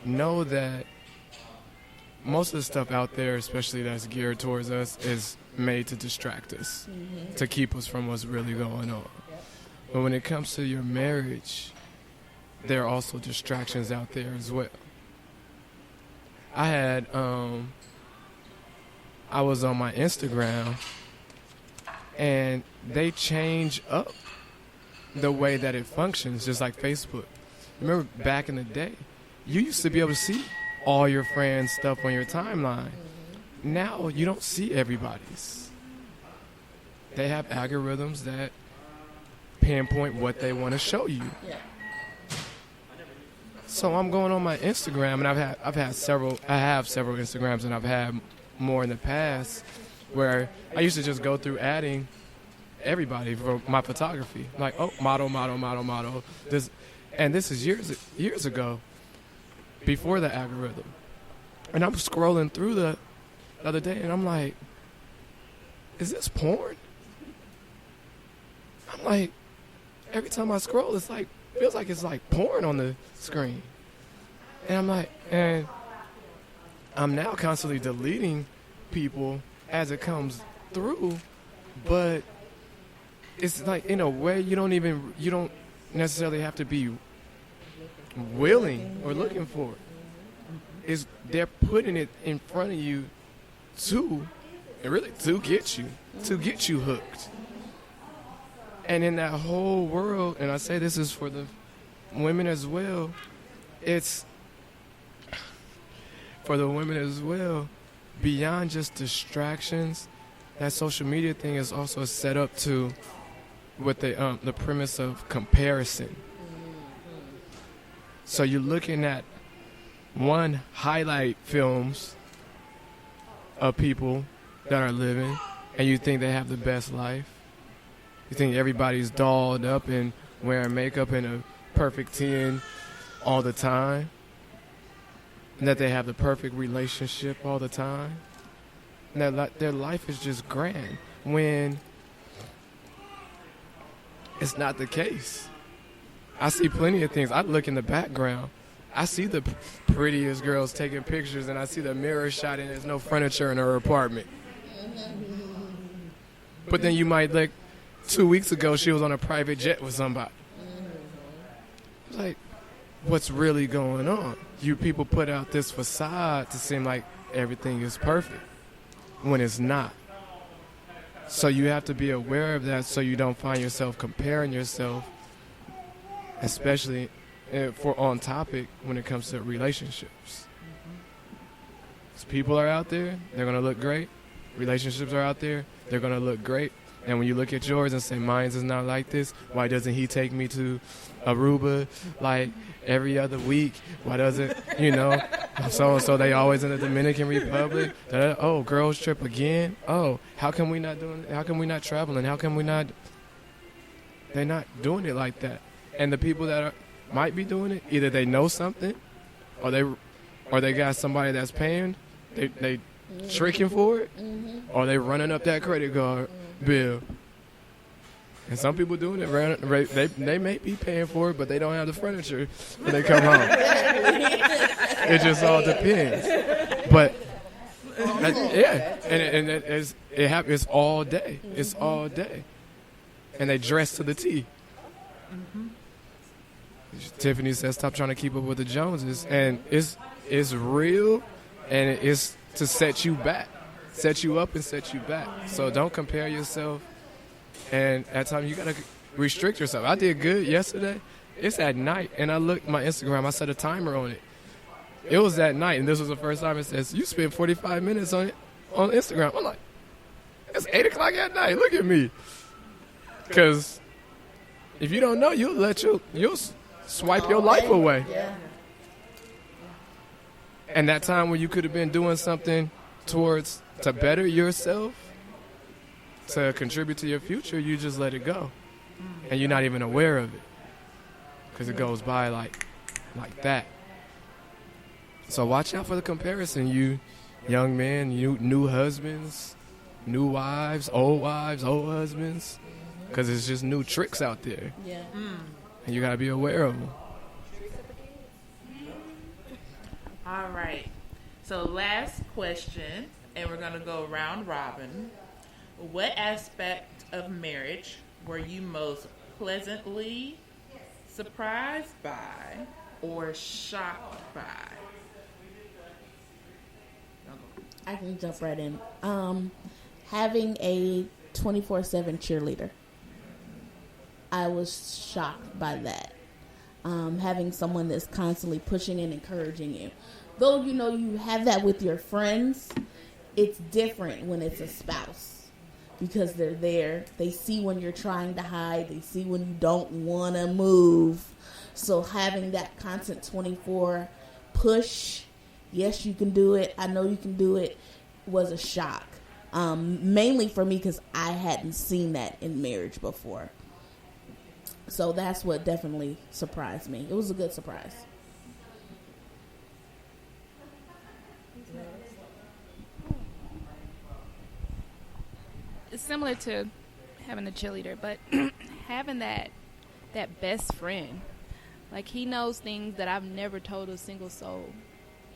know that most of the stuff out there, especially that's geared towards us, is made to distract us, to keep us from what's really going on. But when it comes to your marriage, there are also distractions out there as well. I was on my Instagram, and they change up the way that it functions, just like Facebook. Remember back in the day, you used to be able to see all your friends' stuff on your timeline. Now you don't see everybody's. They have algorithms that pinpoint what they want to show you. So I'm going on my Instagram, and I have several Instagrams, and I've had more in the past, where I used to just go through adding everybody for my photography, like, oh, model. This is years ago, before the algorithm. And I'm scrolling through the other day, and I'm like, is this porn? I'm like, every time I scroll, feels like it's like porn on the screen. And I'm now constantly deleting people as it comes through, but it's like, in a way, you don't necessarily have to be willing or looking for it. They're putting it in front of you to get you hooked. And in that whole world, and I say this is for the women as well, it's for the women as well, beyond just distractions, that social media thing is also set up to with the premise of comparison. So you're looking at one highlight films of people that are living, and you think they have the best life. You think everybody's dolled up and wearing makeup and a perfect 10 all the time, and that they have the perfect relationship all the time, and that their life is just grand, when it's not the case. I see plenty of things. I look in the background. I see the prettiest girls taking pictures, and I see the mirror shot, and there's no furniture in her apartment. But then you might look, 2 weeks ago, she was on a private jet with somebody. Like, what's really going on? You people put out this facade to seem like everything is perfect, when it's not. So you have to be aware of that, so you don't find yourself comparing yourself, especially for on topic when it comes to relationships. Because people are out there, they're going to look great. Relationships are out there, they're going to look great. And when you look at yours and say, mine is not like this, why doesn't he take me to Aruba like every other week? Why doesn't, so they always in the Dominican Republic? Oh, girls trip again? Oh, how come we not doing it? How come we not traveling? How come we not? They're not doing it like that. And the people that might be doing it, either they know something, or they got somebody that's paying, they tricking for it, or they running up that credit card bill. And some people doing it, they may be paying for it, but they don't have the furniture when they come home. It just all depends. But and it happens all day. It's all day, and they dress to the T. Tiffany says, "Stop trying to keep up with the Joneses," and it's real, and it's to set you back. Set you up and set you back. So don't compare yourself. And at times you gotta restrict yourself. I did good yesterday. It's at night, and I looked at my Instagram. I set a timer on it. It was at night, and this was the first time it says you spent 45 minutes on Instagram. I'm like, it's 8 o'clock at night. Look at me. Because if you don't know, you'll swipe your life away. Yeah. And that time when you could have been doing something towards to better yourself, to contribute to your future, you just let it go. And you're not even aware of it because it goes by like that. So watch out for the comparison, you young men, you new husbands, new wives, old husbands, because it's just new tricks out there. Yeah. And you got to be aware of them. All right. So last question, and we're going to go round robin. What aspect of marriage were you most pleasantly surprised by or shocked by? I can jump right in. Having a 24/7 cheerleader. I was shocked by that. Having someone that's constantly pushing and encouraging you. Though, you know, you have that with your friends, it's different when it's a spouse. Because they're there. They see when you're trying to hide. They see when you don't want to move. So having that constant 24 push, yes, you can do it, I know you can do it, was a shock. Mainly for me because I hadn't seen that in marriage before. So that's what definitely surprised me. It was a good surprise. It's similar to having a cheerleader, but having that best friend. Like, he knows things that I've never told a single soul,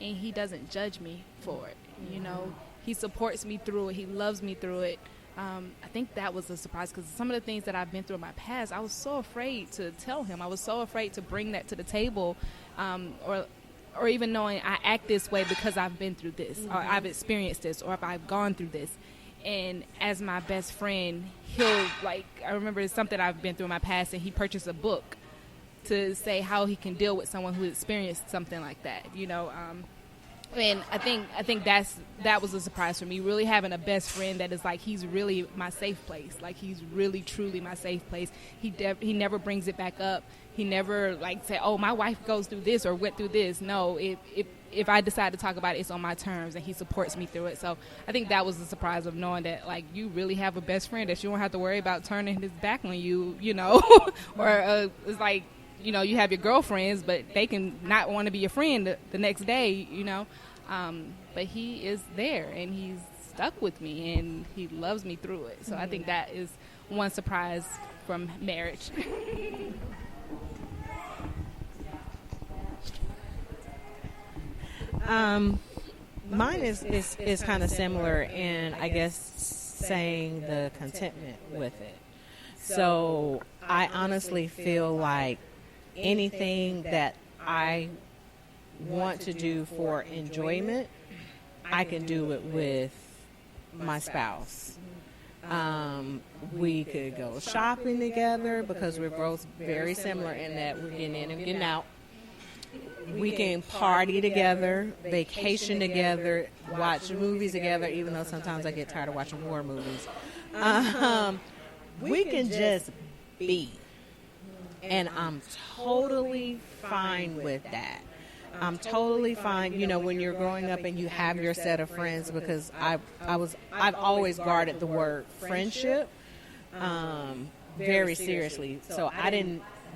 and he doesn't judge me for it. You know, he supports me through it. He loves me through it. I think that was a surprise because some of the things that I've been through in my past, I was so afraid to tell him. I was so afraid to bring that to the table, or even knowing I act this way because I've been through this, or I've experienced this, or if I've gone through this. And as my best friend, he'll, like, I remember it's something I've been through in my past, and he purchased a book to say how he can deal with someone who experienced something like that, you know. And I think that was a surprise for me, really having a best friend that is like, he's really my safe place. Like, he's really, truly my safe place. He never brings it back up. He never, like, say, oh, my wife goes through this or went through this. No, if I decide to talk about it, it's on my terms, and he supports me through it. So I think that was the surprise of knowing that, like, you really have a best friend that you don't have to worry about turning his back on you, you know. Or it's like, you know, you have your girlfriends, but they can not want to be your friend the next day, you know. But he is there, and he's stuck with me, and he loves me through it. So I think that is one surprise from marriage. Mine is kind of similar in, I guess, saying the contentment with it. So I honestly feel like anything that I want to do for enjoyment, I can do it with my spouse. We could go shopping together because we're both very similar in that we're getting in and getting out. We can party together, vacation together, watch movies together, even though sometimes I get tired of watching war movies. We can just be. And I'm totally fine with that. I'm totally fine, you know, when you're growing up and you have your set of friends, because I've always guarded the word friendship very seriously. So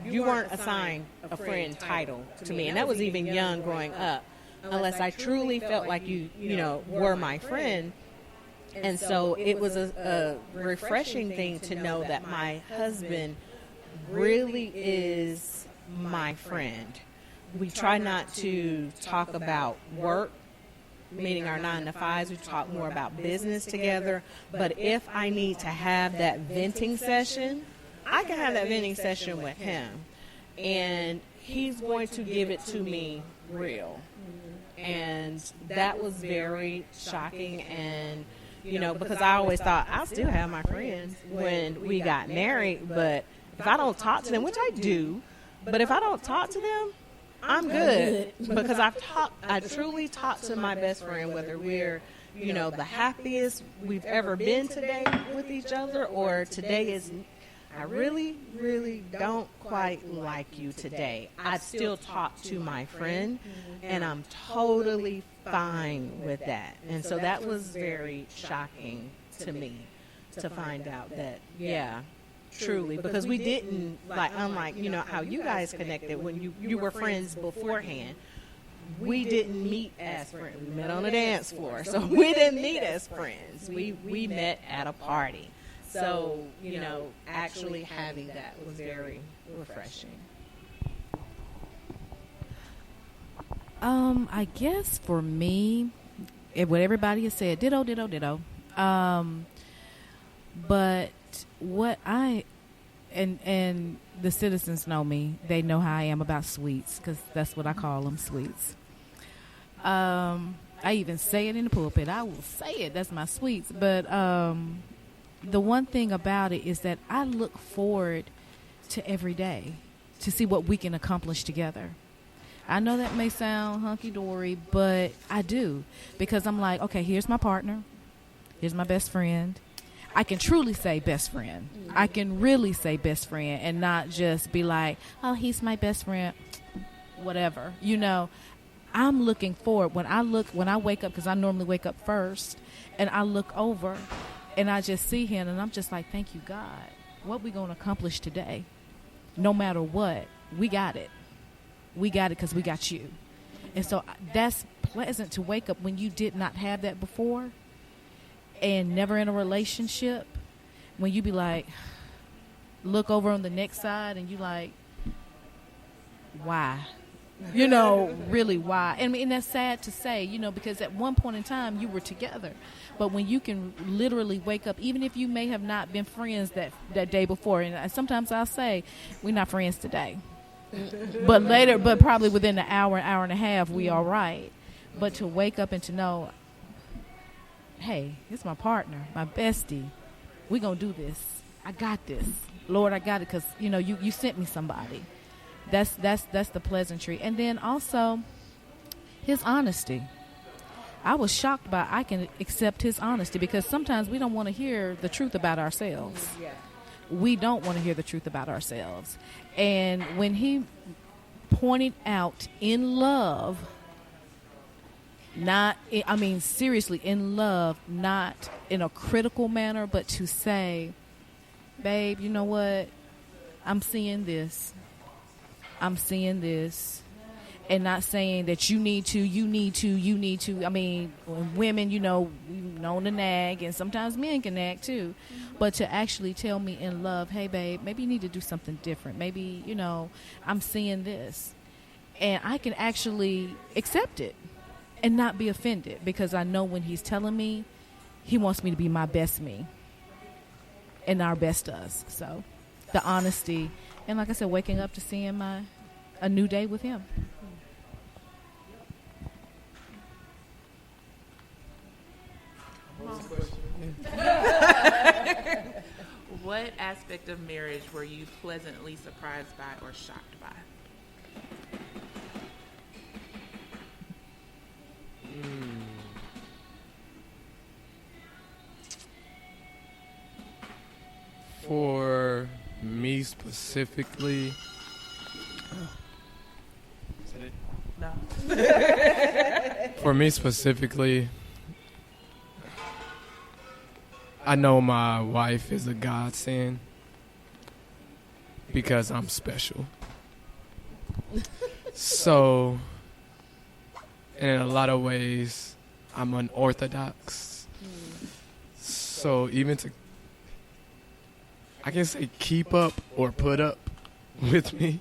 you weren't assigned a friend title to me, and that was even young growing up, unless I truly felt like you know, were my friend. And so it was a refreshing thing to know that my husband really is my friend. We try not to talk about work, meaning our 9 to 5s. We talk more about business together. But if I need to have that venting session, I can have that venting session with him. And he's going to give it to me real. And that was very shocking. And, you know, because I always thought I still have my friends when we got married. But if I don't talk to them, which I do, but if I don't talk to them, I'm good, because I truly talk to my best friend, whether we're, you know, the happiest we've ever been today with each other, or today is, I really, really don't quite like you today. I'd still talk to my friend, and I'm totally fine with that. And so that was very shocking to me to find out that, yeah, truly, because we didn't, like, unlike, you know, how you guys connected when you were friends beforehand. We didn't meet as friends. We met on the dance floor, so we didn't meet as friends. We met at a party. So, you know, actually having that was very refreshing. I guess for me, what everybody has said, ditto, ditto, ditto. But what and the citizens know me. They know how I am about sweets, because that's what I call them, sweets. I even say it in the pulpit. I will say it. That's my sweets. But the one thing about it is that I look forward to every day to see what we can accomplish together. I know that may sound hunky-dory, but I do, because I'm like, okay, here's my partner. Here's my best friend. I can truly say best friend. I can really say best friend and not just be like, oh, he's my best friend, whatever. You know, I'm looking forward. When I wake up, because I normally wake up first, and I look over and I just see him, and I'm just like, thank you, God. What we going to accomplish today, no matter what, we got it. We got it because we got you. And so that's pleasant to wake up when you did not have that before and never in a relationship, when you be like, look over on the next side and you like, why? You know, really why? I mean, that's sad to say, you know, because at one point in time you were together. But when you can literally wake up, even if you may have not been friends that day before, and sometimes I'll say, we're not friends today. But later, but probably within an hour and a half, we all right. But to wake up and to know, hey, it's my partner, my bestie. We're going to do this. I got this. Lord, I got it, because, you know, you sent me somebody. That's the pleasantry. And then also his honesty. I was shocked by I can accept his honesty, because sometimes we don't want to hear the truth about ourselves. Yeah. We don't want to hear the truth about ourselves. And when he pointed out in love, seriously, in love, not in a critical manner, but to say, babe, you know what? I'm seeing this. And not saying that you need to. I mean, women, you know, known to nag, and sometimes men can nag too. But to actually tell me in love, hey, babe, maybe you need to do something different. Maybe, you know, I'm seeing this. And I can actually accept it and not be offended, because I know when he's telling me, he wants me to be my best me and our best us. So the honesty, and like I said, waking up to seeing a new day with him. What aspect of marriage were you pleasantly surprised by or shocked by? For me specifically, No. for me specifically, I know my wife is a godsend because I'm special. So, in a lot of ways, I'm unorthodox. So even I can say keep up or put up with me,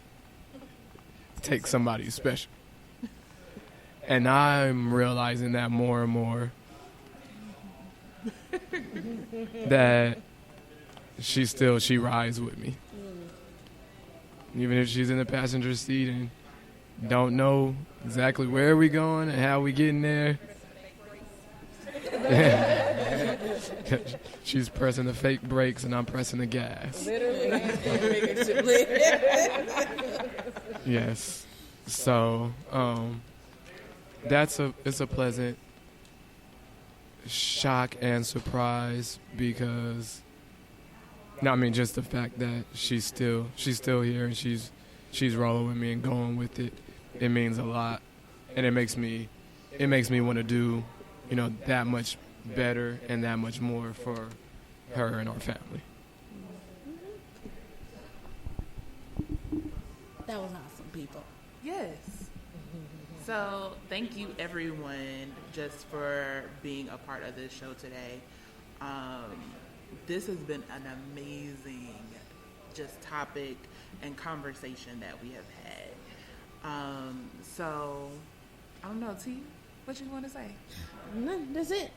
take somebody special. And I'm realizing that more and more, that she rides with me. Even if she's in the passenger seat and don't know exactly where we going and how we getting there. She's pressing the fake brakes and I'm pressing the gas. Yes. So, it's a pleasant shock and surprise, because no, I mean just the fact that she's still here and she's rolling with me and going with it. It means a lot, and it makes me want to do, that much better and that much more for her and our family. That was awesome, people. Yes. So thank you everyone just for being a part of this show today. This has been an amazing just topic and conversation that we have had. So I don't know, T, what you want to say? No, that's it.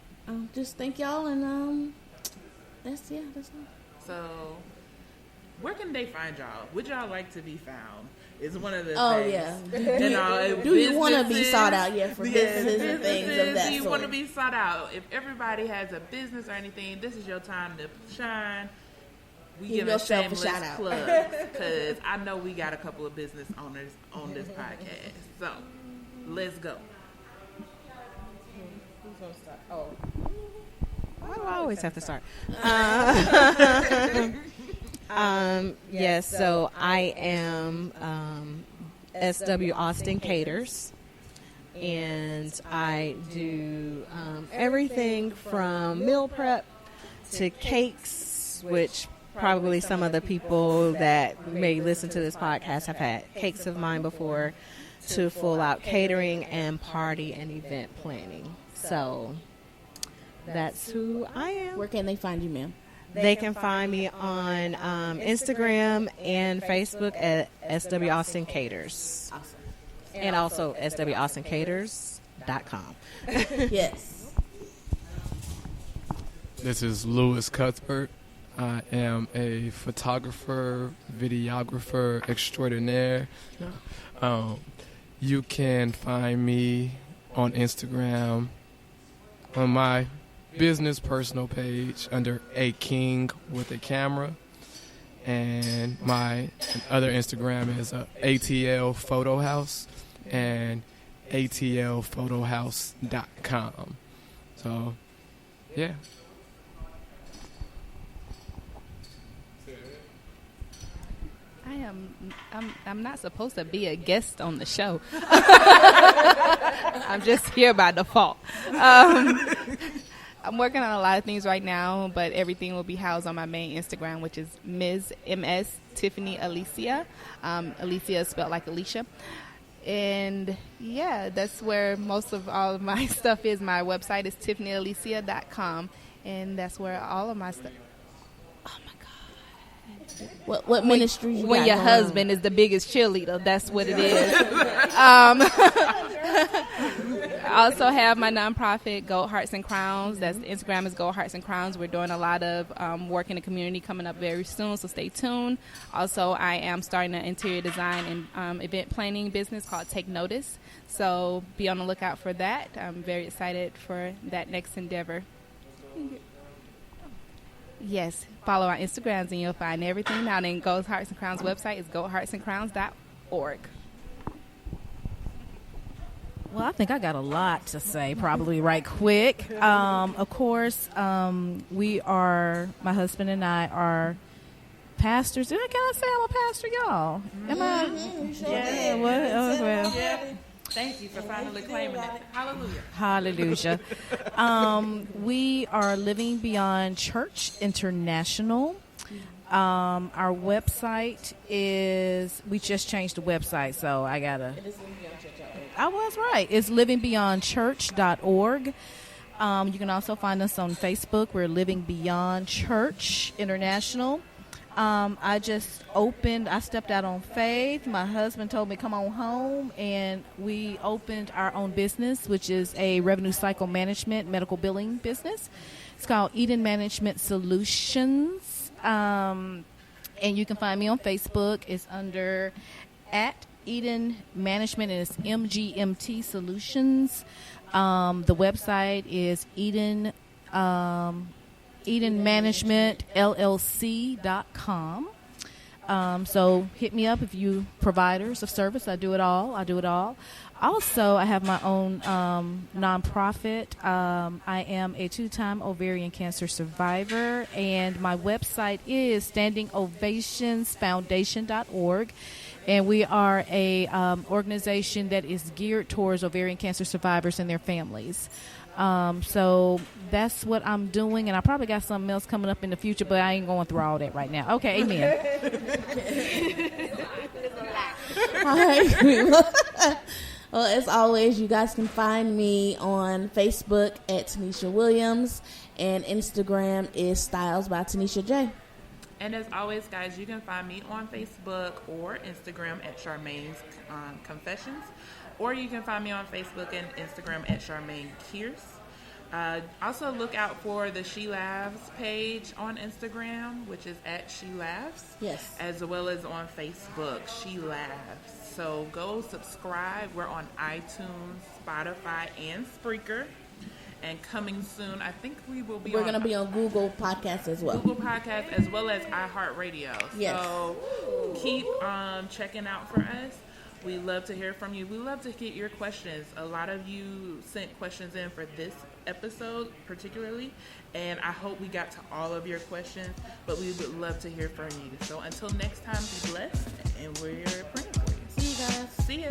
Just thank y'all, and that's all. So where can they find y'all? Would y'all like to be found? Is one of the things. Yeah. Do you want to be sought out? Yeah, for businesses and things of that Do you sort. want to be sought out? If everybody has a business or anything, this is your time to shine. We give a yourself a shameless shout out. plug because I know we got a couple of business owners on this podcast. So let's go. Who's gonna start? Oh, Why do I always have to start? Yes, so I am SW Austin Caters, and I do everything from meal prep to cakes, which probably some of the people that may listen to this podcast have had cakes of mine before, to full out catering and party and event planning. So that's who I am. Where can they find you, ma'am? They can find me on Instagram and Facebook at SW Austin Caters. Awesome. And also SWAustinCaters.com. Yes. This is Louis Cuthbert. I am a photographer, videographer extraordinaire. You can find me on Instagram on my business personal page under A King with a Camera, and my other Instagram is ATL Photo House and atlphotohouse.com. So yeah. I'm not supposed to be a guest on the show. I'm just here by default. I'm working on a lot of things right now, but everything will be housed on my main Instagram, which is Ms. MS Tiffany Alicia. Alicia is spelled like Alicia. And yeah, that's where most of all of my stuff is. My website is tiffanyalicia.com, and that's where all of my stuff. Oh my God! What ministry you When got your going husband is the biggest cheerleader, that's what it is. I also have my nonprofit, Gold Hearts and Crowns. That's Instagram is Gold Hearts and Crowns. We're doing a lot of work in the community coming up very soon, so stay tuned. Also, I am starting an interior design and event planning business called Take Notice. So be on the lookout for that. I'm very excited for that next endeavor. Yes, follow our Instagrams and you'll find everything. Now, then, Gold Hearts and Crowns website is goldheartsandcrowns.org. Well, I think I got a lot to say, probably right quick. Of course, my husband and I are pastors. Can I say I'm a pastor, y'all? Am I? Yeah. What? Oh, well. Yeah. Thank you for finally claiming it. Hallelujah. Hallelujah. We are Living Beyond Church International. Our website is, we just changed the website, so I gotta. I was right. It's livingbeyondchurch.org. You can also find us on Facebook. We're Living Beyond Church International. I stepped out on faith. My husband told me, come on home, and we opened our own business, which is a revenue cycle management, medical billing business. It's called Eden Management Solutions. And you can find me on Facebook. It's under @Eden Management, and it's MGMT Solutions. The website is EdenManagementLLC.com. So hit me up if you providers of service. I do it all. Also, I have my own nonprofit. I am a 2-time ovarian cancer survivor, and my website is standingovationsfoundation.org. And we are a organization that is geared towards ovarian cancer survivors and their families. So that's what I'm doing, and I probably got something else coming up in the future, but I ain't going through all that right now. Okay, amen. All right. Well, as always, you guys can find me on Facebook at Tanisha Williams, and Instagram is Styles by Tanisha J. And as always, guys, you can find me on Facebook or Instagram at Charmaine's Confessions, or you can find me on Facebook and Instagram at Charmaine Kierce. Also, look out for the She Laughs page on Instagram, which is at She Laughs. Yes. As well as on Facebook, She Laughs. So go subscribe. We're on iTunes, Spotify, and Spreaker. And coming soon, I think we're going to be on Google Podcasts as well. Google Podcasts as well as iHeartRadio. Yes. So keep checking out for us. We love to hear from you. We love to get your questions. A lot of you sent questions in for this episode particularly, and I hope we got to all of your questions, but we would love to hear from you. So until next time, be blessed, and we're praying for you. See you guys. See ya.